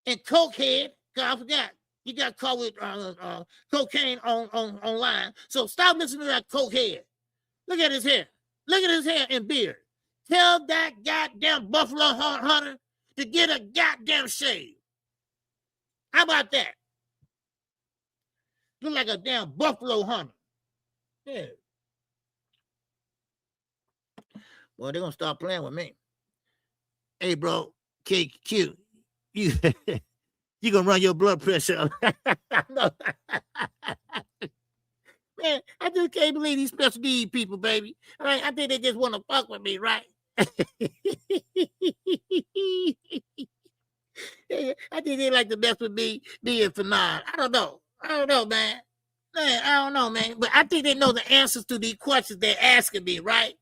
and cokehead. God, I forgot. You got caught with cocaine online. So stop listening to that cokehead. Look at his hair. Look at his hair and beard. Tell that goddamn Buffalo Hunter to get a goddamn shave. How about that? Look like a damn Buffalo Hunter. Yeah. Well, they're going to start playing with me. Hey, bro, KQ, you going to run your blood pressure up. Man, I just can't believe these special needs people, baby. All right, I think they just want to fuck with me, right? I think they like to mess with me being Fanon. I don't know, man. I don't know, man. But I think they know the answers to these questions they're asking me, right?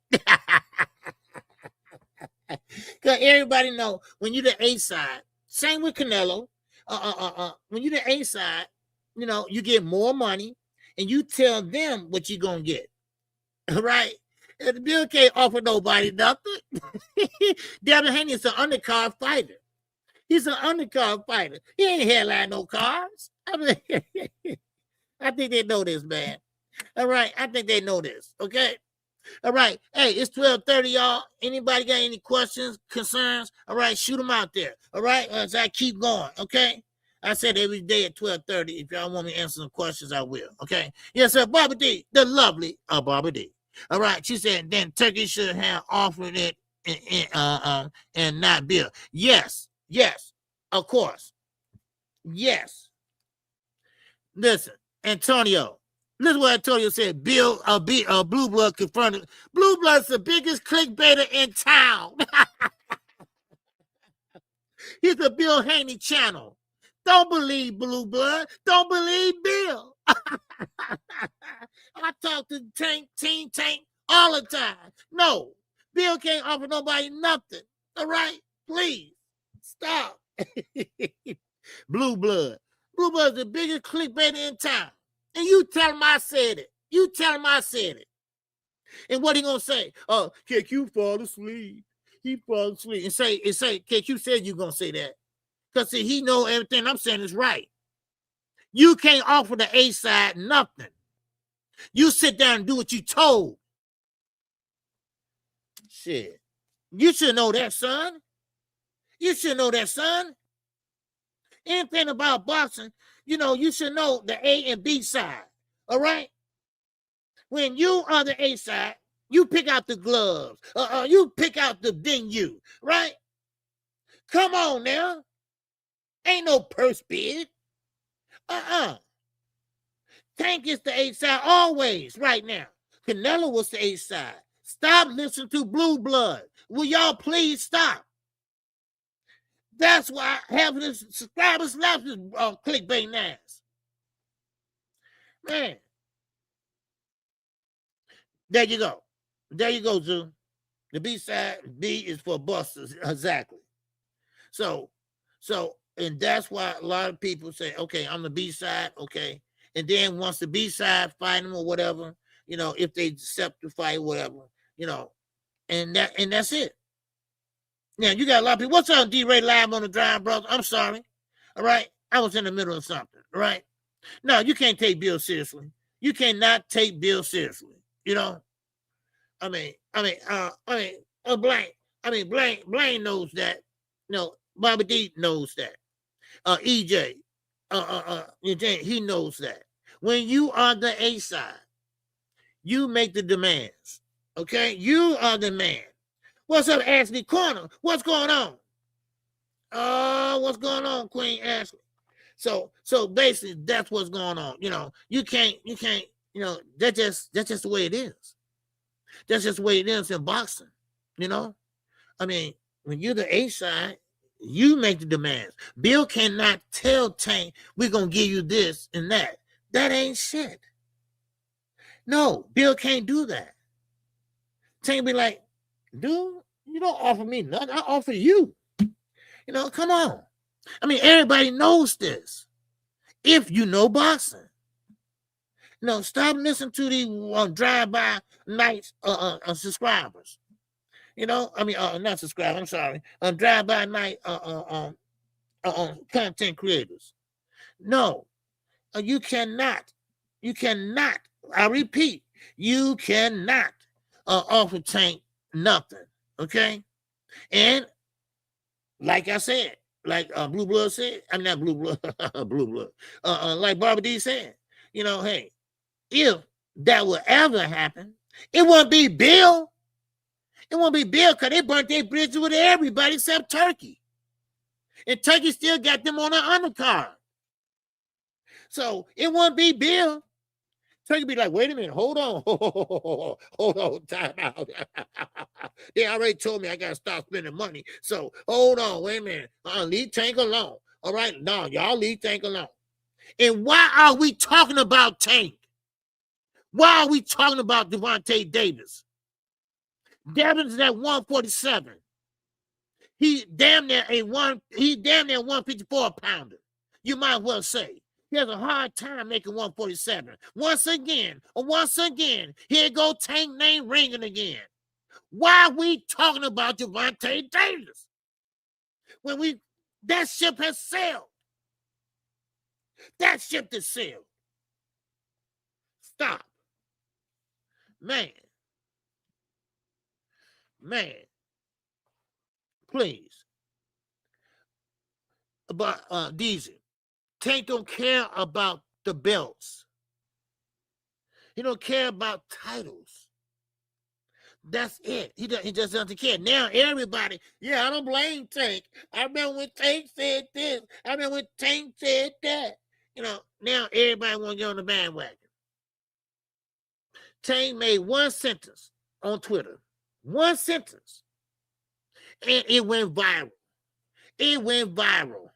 Because everybody know when you're the A side, same with Canelo. When you're the A side, you know, you get more money and you tell them what you're going to get. Right? And Bill can't offer nobody nothing. Devin Haney is an undercard fighter. He's an undercard fighter. He ain't headline no cards. I mean, I think they know this, man. All right? I think they know this, okay? All right. Hey, it's 12:30, y'all. Anybody got any questions, concerns? All right, shoot them out there. All right, as I keep going. Okay. I said every day at 12:30. If y'all want me to answer some questions, I will. Okay. Yes, sir. Barbara D, the lovely Barbara D. All right. She said then Turkey should have offered it and not Bill. Yes. Yes. Of course. Yes. Listen, Antonio. Listen what Antonio said. Blue Blood confronted. Blue Blood's the biggest clickbaiter in town. He's the Bill Haney channel. Don't believe Blue Blood. Don't believe Bill. I talk to Team Tank all the time. No, Bill can't offer nobody nothing. All right? Please, stop. Blue Blood. Blue Blood's the biggest clickbaiter in town. And you tell him I said it. You tell him I said it. And what he gonna say? Oh, KQ fall asleep. He fall asleep. And say, KQ said you gonna say that. Because see, he know everything I'm saying is right. You can't offer the A side nothing. You sit down and do what you told. Shit. You should know that, son. You should know that, son. Anything about boxing, you know, you should know the A and B side. All right? When you are the A side, you pick out the gloves. You pick out the venue, right? Come on now. Ain't no purse bid. Tank is the A side always right now. Canelo was the A side. Stop listening to Blue Blood. Will y'all please stop? That's why having the subscribers left is clickbait ass. Man. There you go. There you go, Zoo. The B side, B is for busters. Exactly. So, and that's why a lot of people say, okay, I'm the B side, okay. And then once the B side fight them or whatever, you know, if they accept the fight, whatever, you know, and that's it. Now, you got a lot of people. What's up, D-Ray Live on the Drive, brother? I'm sorry. All right. I was in the middle of something. All right. No, you can't take Bill seriously. You cannot take Bill seriously. You know? Blaine knows that. You know, Bobby D knows that. EJ, he knows that. When you are the A side, you make the demands. Okay? You are the man. What's up, Ashley Corner? What's going on? What's going on, Queen Ashley? So basically that's what's going on. You know, you can't, you know, that's just the way it is. That's just the way it is in boxing. You know? I mean, when you're the A side, you make the demands. Bill cannot tell Tank, we're gonna give you this and that. That ain't shit. No, Bill can't do that. Tank be like, dude, you don't offer me nothing. I offer you. You know, come on. I mean, everybody knows this. If you know boxing. You know, stop listening to the drive-by night subscribers. You know, I mean, not subscribers, I'm sorry. Drive-by night content creators. No, you cannot. You cannot. I repeat, you cannot offer Tank nothing. Okay? And like I said, like Blue Blood said, I'm not Blue Blood, Blue Blood. Like Barbara D said, you know, hey, if that would ever happen, it wouldn't be Bill. It won't be Bill because they burnt their bridges with everybody except Turkey. And Turkey still got them on the undercard. So it won't be Bill. Turkey be like, wait a minute, hold on. Hold on, time out. They already told me I got to start spending money. So hold on, wait a minute. Leave Tank alone. All right, no, y'all leave Tank alone. And why are we talking about Tank? Why are we talking about Devontae Davis? Devin's at 147. He damn near 154 pounder. You might well say. He has a hard time making 147. Once again, here go Tank name ringing again. Why are we talking about Devontae Davis? When that ship has sailed. That ship has sailed. Stop. Man. Man, please. But Deezy, Tank don't care about the belts. He don't care about titles. That's it. He just doesn't care. Now everybody, yeah, I don't blame Tank. I remember when Tank said this. I remember when Tank said that. You know, now everybody want to get on the bandwagon. Tank made one sentence on Twitter. One sentence. And it went viral. It went viral.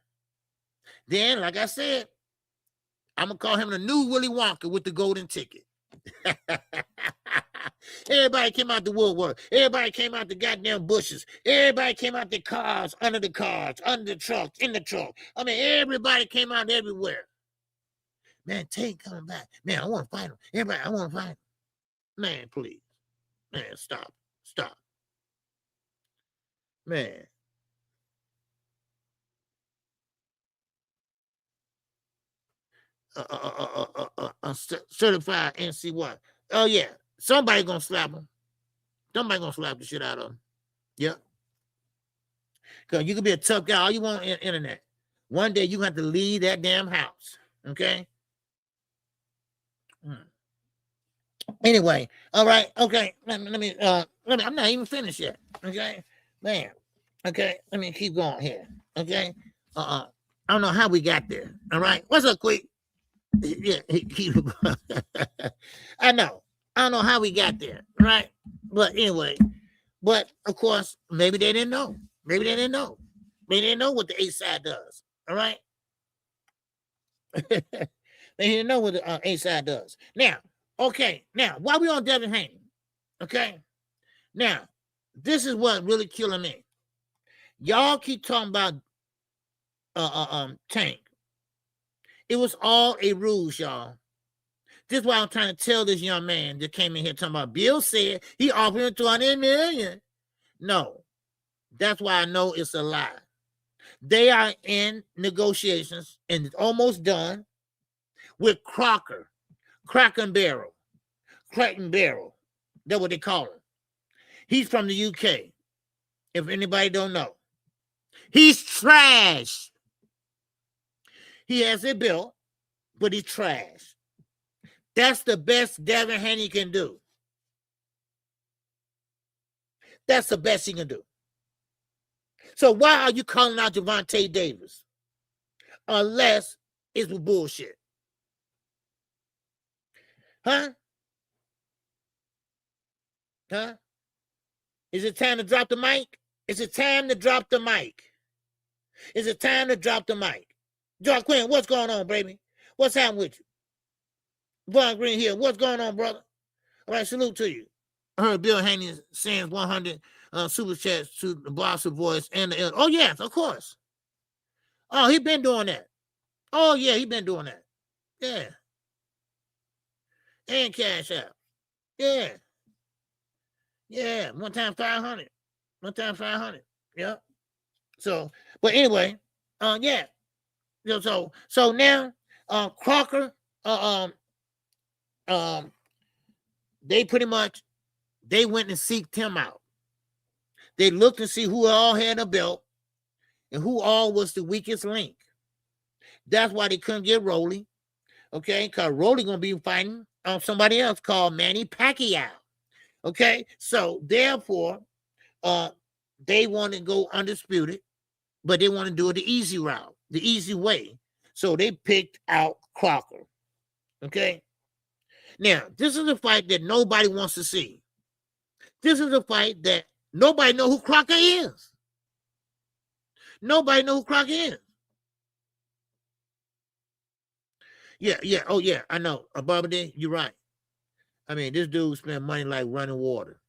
Then, like I said, I'm going to call him the new Willy Wonka with the golden ticket. Everybody came out the woodwork. Everybody came out the goddamn bushes. Everybody came out the cars, under the truck, in the truck. I mean, everybody came out everywhere. Man, Tank coming back. Man, I want to fight him. Everybody, I want to fight him. Man, please. Man, stop. Man. Certified NC1. Oh, yeah. Somebody gonna slap him. Somebody gonna slap the shit out of him. Yep. Because you can be a tough guy all you want on the internet. One day you have to leave that damn house. Okay? Anyway, all right, okay. Let me I'm not even finished yet. Okay, man. Okay, let me keep going here. Okay. I don't know how we got there. All right. What's up, Quick? Yeah, I know. I don't know how we got there, right? But anyway, but of course, maybe they didn't know. Maybe they didn't know. Maybe they didn't know what the A side does. All right. They didn't know what the A side does. Now, okay. Now, while we on Devin Haney, okay. Now, this is what really killing me. Y'all keep talking about Tank. It was all a ruse, y'all. This is why I'm trying to tell this young man that came in here talking about Bill said he offered him $20 million. No, that's why I know it's a lie. They are in negotiations and it's almost done with Crocker, Crack and Barrel. That's what they call him. He's from the UK. If anybody don't know, he's trash. He has a bill, but he's trash. That's the best Devin Haney can do. That's the best he can do. So why are you calling out Gervonta Davis? Unless it's bullshit. Huh? Is it time to drop the mic? Is it time to drop the mic? Is it time to drop the mic? John Quinn, what's going on, baby? What's happening with you? Von Green here. What's going on, brother? All right, salute to you. I heard Bill Haney sends 100 super chats to the Boxer Voice and the... Oh, yes, of course. Oh, he been doing that. Oh, yeah, he been doing that. Yeah. And Cash Out. Yeah. Yeah, one time 500. Yep. So, but anyway, yeah. So now, Crocker, they pretty much, they went and seeked him out. They looked to see who all had a belt and who all was the weakest link. That's why they couldn't get Rolly, okay? Because Rolly gonna be fighting somebody else called Manny Pacquiao, okay? So therefore, they want to go undisputed, but they want to do it the easy route, the easy way. So they picked out Crocker, okay? Now, this is a fight that nobody wants to see. This is a fight that nobody knows who Crocker is. Nobody knows who Crocker is. Yeah. Oh, yeah, I know. Barbara Day, you're right. I mean, this dude spent money like running water.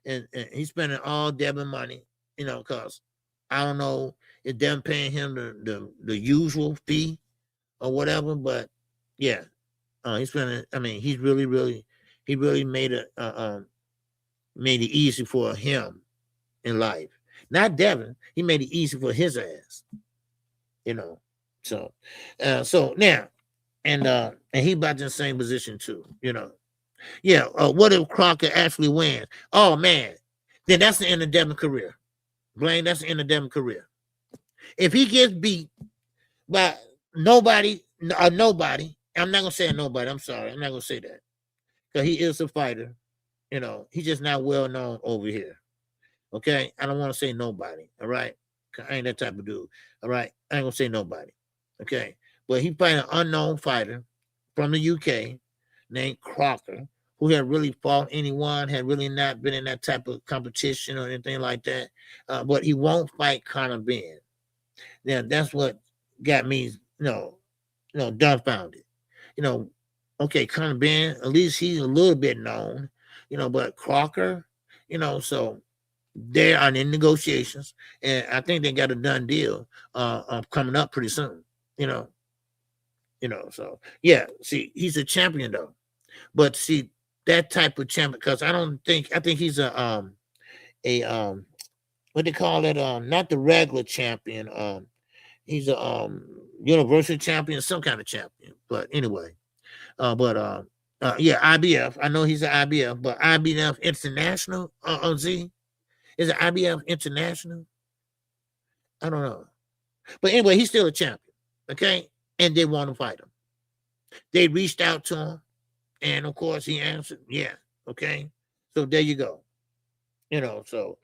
And he's spending all Devin money, you know, because I don't know if Devin paying him the usual fee or whatever, but yeah. He's spending, I mean, he really made it easy for him in life. Not Devin. He made it easy for his ass. You know. So now, and he about in the same position too, you know. Yeah, what if Crocker actually wins? Oh man, then that's the end of Devin's career. Blaine, that's the end of Devin's career. If he gets beat by nobody, I'm not gonna say nobody. I'm sorry, I'm not gonna say that because he is a fighter. He's just not well known over here. Okay, I don't want to say nobody. All right, I ain't that type of dude. All right, I ain't gonna say nobody. Okay, but he fighting an unknown fighter from the UK named Crocker, who had really fought anyone, had really not been in that type of competition or anything like that. But he won't fight Conor Ben. Now that's what got me, dumbfounded. Okay, Conor Ben, at least he's a little bit known, but Crocker, so they are in negotiations, and I think they got a done deal coming up pretty soon, so yeah, see, he's a champion though. But see, that type of champion, because I think he's a what they call it, not the regular champion, he's a universal champion, some kind of champion. But anyway, yeah, IBF. I know he's an IBF, but IBF International, Z, is it IBF International? I don't know. But anyway, he's still a champion, okay? And they want to fight him. They reached out to him, and of course he answered, yeah, okay? So there you go. So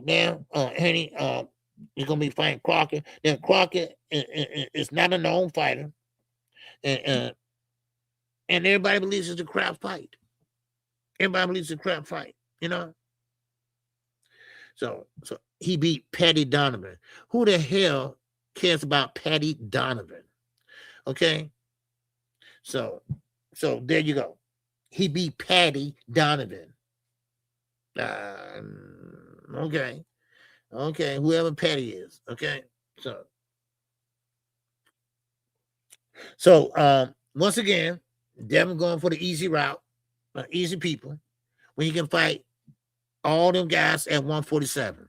now, Henny, you're going to be fighting Crocker. Now, Crocker is not a known fighter, and everybody believes it's a crap fight. Everybody believes it's a crap fight, So he beat Paddy Donovan. Who the hell cares about Paddy Donovan? Okay? So there you go. He beat Paddy Donovan. Okay, whoever Paddy is. Okay, so once again, Devin going for the easy route, easy people, when you can fight all them guys at 147.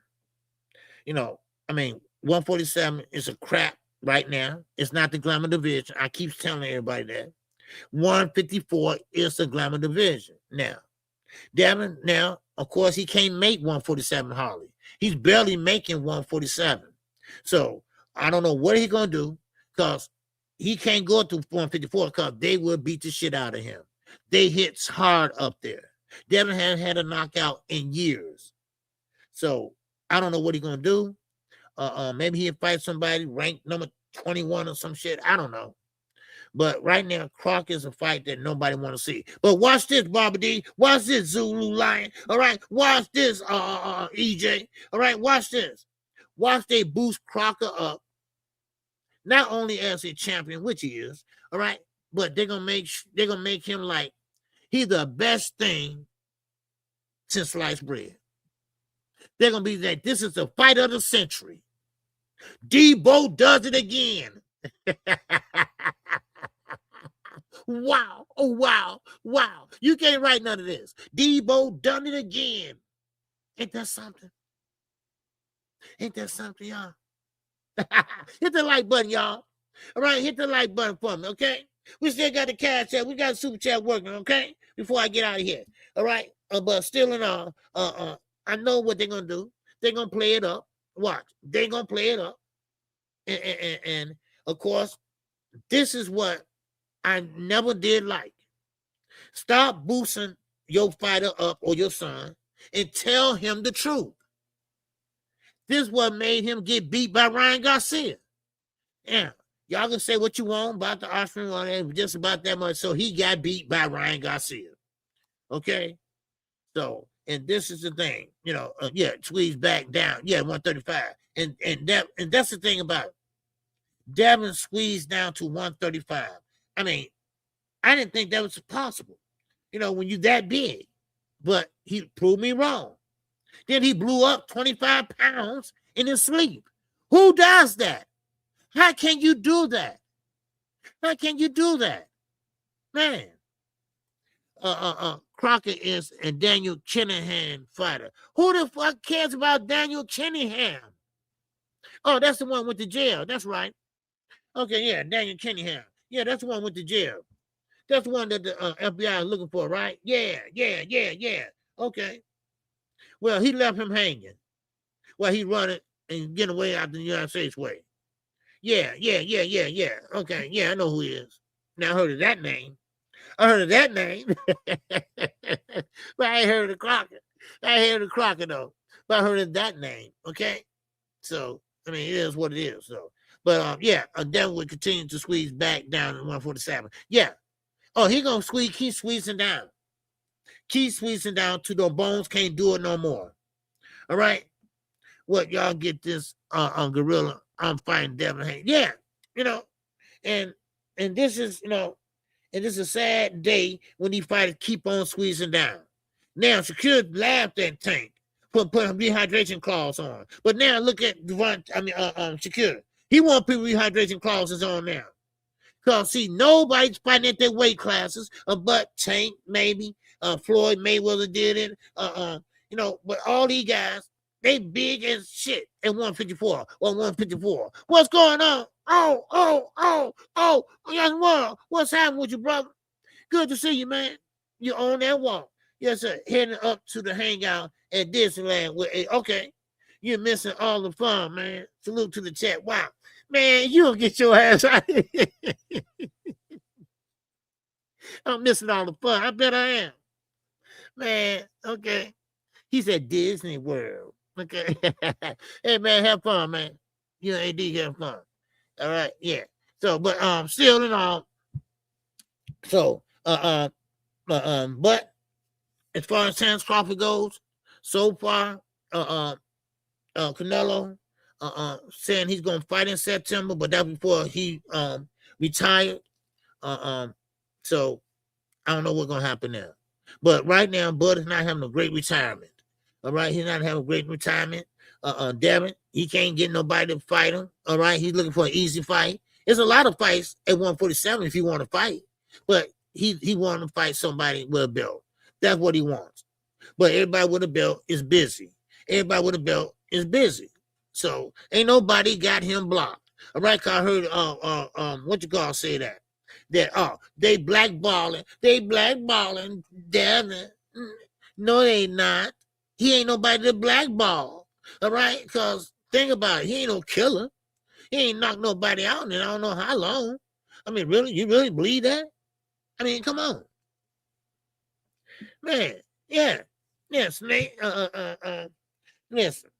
147 is a crap right now. It's not the glamour division. I keep telling everybody that. 154 is the glamour division. Now, Devin, of course, he can't make 147 Harley. He's barely making 147. So I don't know what he's going to do, because he can't go to 154 because they will beat the shit out of him. They hits hard up there. Devin hasn't had a knockout in years. So I don't know what he's going to do. Maybe he'll fight somebody ranked number 21 or some shit. I don't know. But right now, Croc is a fight that nobody want to see. But watch this, Barbara D. Watch this, Zulu Lion. All right, watch this, EJ. All right, watch this. Watch they boost Crocker up, not only as a champion, which he is. All right, but they're gonna make him like he's the best thing since sliced bread. They're gonna be like, this is the fight of the century. Debo does it again. Wow. Oh, wow. You can't write none of this. Debo done it again. Ain't that something? Y'all? Hit the like button, y'all. All right, hit the like button for me, okay? We still got the cash chat. We got the super chat working, okay? Before I get out of here. All right? But still in all, I know what they're going to do. They're going to play it up. Watch. They're going to play it up. And of course, this is what I never did like. Stop boosting your fighter up or your son and tell him the truth. This is what made him get beat by Ryan Garcia. Yeah, y'all can say what you want about the Austrian on just about that much. So he got beat by Ryan Garcia. Okay? So, and this is the thing, squeeze back down. Yeah, 135. And that's the thing about it. Devin squeezed down to 135. I mean, I didn't think that was possible, when you that big. But he proved me wrong. Then he blew up 25 pounds in his sleep. Who does that? How can you do that? Man. Crockett is a Daniel Kinahan fighter. Who the fuck cares about Daniel Kinahan? Oh, that's the one with the jail. That's right. Okay, yeah, Daniel Kinahan. Yeah, that's the one with the jail. That's the one that the FBI is looking for, right? Yeah. Okay. Well, he left him hanging while he running and getting away out the United States way. Yeah. Okay, yeah, I know who he is. Now I heard of that name. But I ain't heard of Crockett. I ain't heard of Crockett though. But I heard of that name. Okay. So I mean, it is what it is. So, but yeah, Devin would continue to squeeze back down in 147. Yeah. Oh, he gonna keep squeezing down. Keep squeezing down to the bones can't do it no more. All right. What y'all get this on Gorilla? I'm fighting Devin. Yeah, and this is and this is a sad day when these fighters keep on squeezing down. Now Shakur laughed at Tank for putting rehydration clause on, but now look at Shakur. He won't put rehydration clauses on now. Cause see, nobody's fighting at their weight classes, but Tank maybe, Floyd Mayweather did it, but all these guys. They big as shit at 154 or 154. What's going on? Young world. What's happening with you, brother? Good to see you, man. You're on that walk. Yes, sir. Heading up to the hangout at Disneyland. Okay. You're missing all the fun, man. Salute to the chat. Wow. Man, you'll get your ass out. I'm missing all the fun. I bet I am. Man, okay. He said Disney World. Okay. Hey man, have fun, man. You and AD have fun. All right, yeah. So, but still in all, so but as far as Terence Crawford goes, so far, Canelo saying he's gonna fight in September, but that's before he retired. So I don't know what's gonna happen there. But right now, Bud is not having a great retirement. All right, he's not having a great retirement. Devin, he can't get nobody to fight him. All right, he's looking for an easy fight. There's a lot of fights at 147 if you want to fight, but he wants to fight somebody with a belt. That's what he wants. But everybody with a belt is busy. So ain't nobody got him blocked. All right, I heard what you call say that they blackballing Devin. No, they not. He ain't nobody to blackball, all right? Because think about it, he ain't no killer. He ain't knocked nobody out in I don't know how long. I mean, really? You really believe that? I mean, come on. Man, yeah. Snake, listen,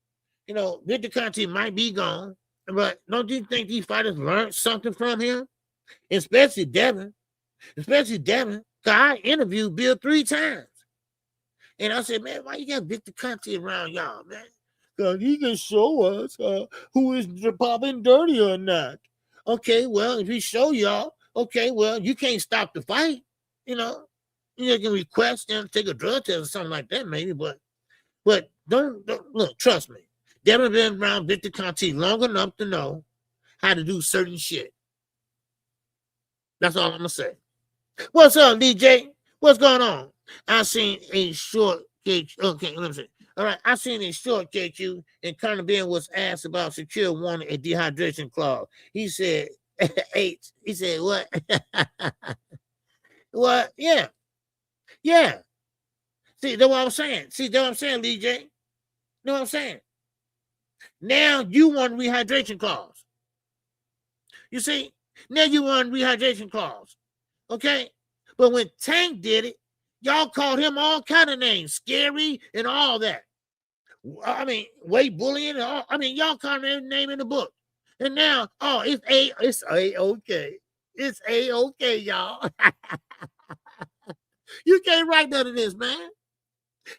Victor Conte might be gone, but don't you think these fighters learned something from him? Especially Devin. Because I interviewed Bill 3 times. And I said, man, why you got Victor Conte around y'all, man? Because he can show us who is popping dirty or not. Okay, well, if he show y'all, okay, well, you can't stop the fight. You can request them to take a drug test or something like that, maybe. But don't look, trust me. Devin been around Victor Conte long enough to know how to do certain shit. That's all I'm going to say. What's up, DJ? What's going on? I seen a short KQ. Okay, let me see. All right, I seen a short KQ, and Conor Ben was asked about Shakur wanting a dehydration clause. He said, H. He said, what? What? Yeah. See, that's what I'm saying. DJ? You know what I'm saying? Now you want rehydration clause. You see? Now you want rehydration clause. Okay? But when Tank did it, y'all called him all kind of names, scary and all that. I mean, weight bullying and all. I mean, y'all called every name in the book. And now, it's A-okay. It's A-okay, y'all. You can't write none of this, man.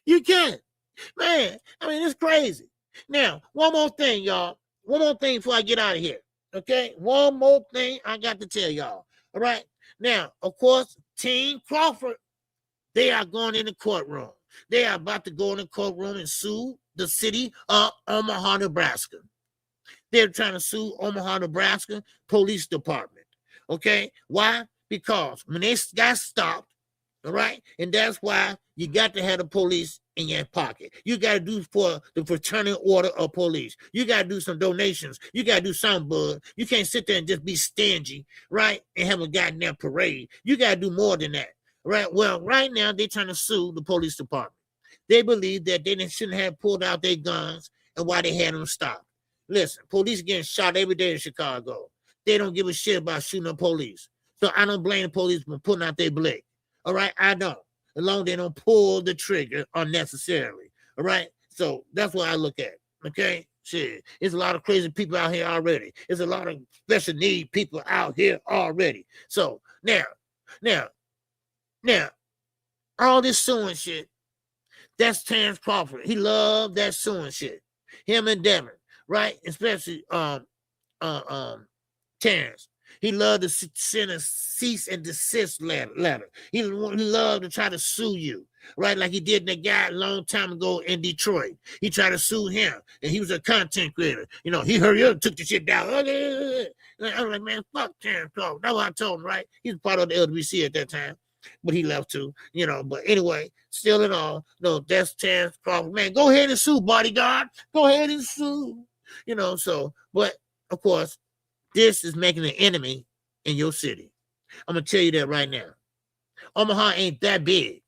You can't. Man, I mean, it's crazy. Now, one more thing, y'all. One more thing before I get out of here. Okay? One more thing I got to tell y'all. All right? Now, of course, Team Crawford, they are going in the courtroom. They are about to go in the courtroom and sue the city of Omaha, Nebraska. They're trying to sue Omaha, Nebraska Police Department. Okay? Why? Because when they got stopped, all right, and that's why you got to have the police in your pocket. You got to do for the fraternal order of police. You got to do some donations. You got to do something, bud. You can't sit there and just be stingy, right, and have a goddamn parade. You got to do more than that, right? Well, right now they're trying to sue the police department. They believe that they shouldn't have pulled out their guns and why they had them stopped. Listen, police getting shot every day in Chicago. They don't give a shit about shooting up police. So I don't blame the police for putting out their blick. All right, I don't. As long as they don't pull the trigger unnecessarily. All right, so that's what I look at. Okay, shit. There's a lot of crazy people out here already. There's a lot of special need people out here already. So now, all this suing shit, that's Terrence Crawford. He loved that suing shit. Him and Devin, right? Especially Terrence. He loved to send a cease and desist letter. He loved to try to sue you, right? Like he did that guy a long time ago in Detroit. He tried to sue him, and he was a content creator. You know, he hurried up and took the shit down. I was like, man, fuck Terrence Crawford. That's what I told him, right? He was part of the LWC at that time, but he left too, you know. But anyway, still in all, no, that's Terrence Crawford. Man, go ahead and sue, bodyguard. Go ahead and sue. You know, so, but of course, this is making an enemy in your city. I'm going to tell you that right now. Omaha ain't that big.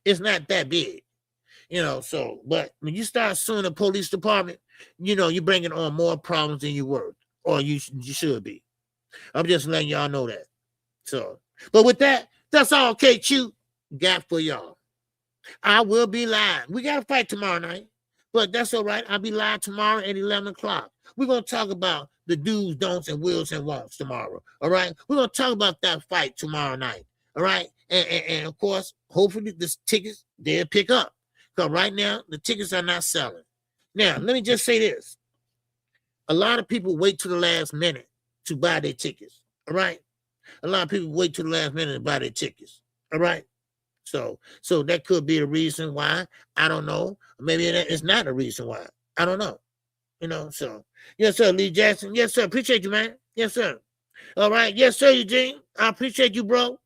It's not that big. You know, so, but when you start suing the police department, you know, you're bringing on more problems than you were, or you should be. I'm just letting y'all know that. So, but with that, that's all KQ got for y'all. I will be live. We got to fight tomorrow night, but that's all right. I'll be live tomorrow at 11 o'clock. We're going to talk about the do's, don'ts, and wills and won'ts tomorrow. All right. We're going to talk about that fight tomorrow night. All right. And of course, hopefully the tickets, they'll pick up. Because right now, the tickets are not selling. Now, let me just say this. A lot of people wait to the last minute to buy their tickets. All right. A lot of people wait to the last minute to buy their tickets. All right. So that could be the reason why. I don't know. Maybe it's not a reason why. I don't know. You know, so yes, sir, Lee Jackson. Yes, sir. Appreciate you, man. Yes, sir. All right. Yes, sir, Eugene. I appreciate you, bro.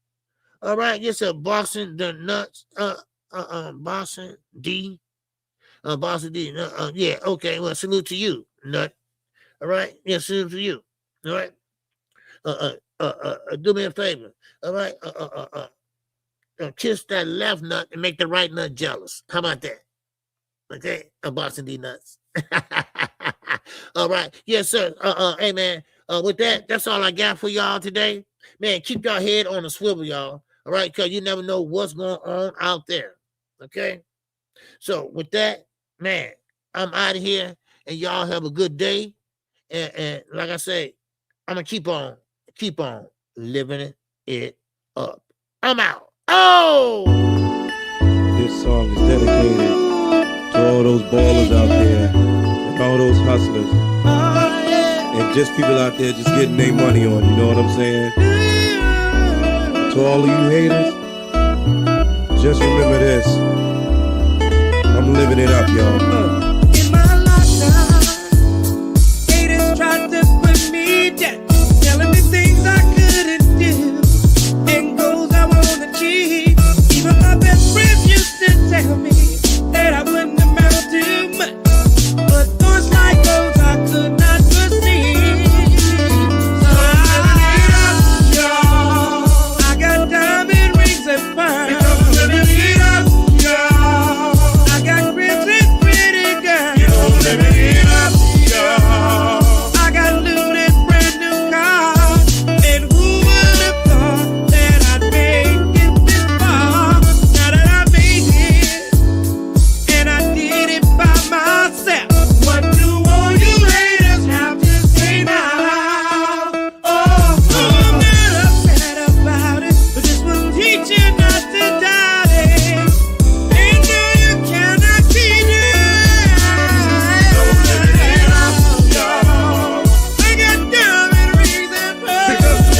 All right. Yes, sir. Boxing the nuts. Boxing D. Boxing D. Yeah. Okay. Well, salute to you, nut. All right. Yeah, salute to you. All right. Do me a favor. All right. Kiss that left nut and make the right nut jealous. How about that? Okay. Boxing D nuts. All right. Yes, sir. Hey, man. With that, that's all I got for y'all today. Man, keep your head on the swivel, y'all. All right, because you never know what's going on out there. Okay? So, with that, man, I'm out of here, and y'all have a good day. And like I say, I'm going to keep on living it up. I'm out. Oh! This song is dedicated to all those ballers out there and all those hustlers and just people out there just getting their money on, you know what I'm saying? To all of you haters, just remember this. I'm living it up, y'all.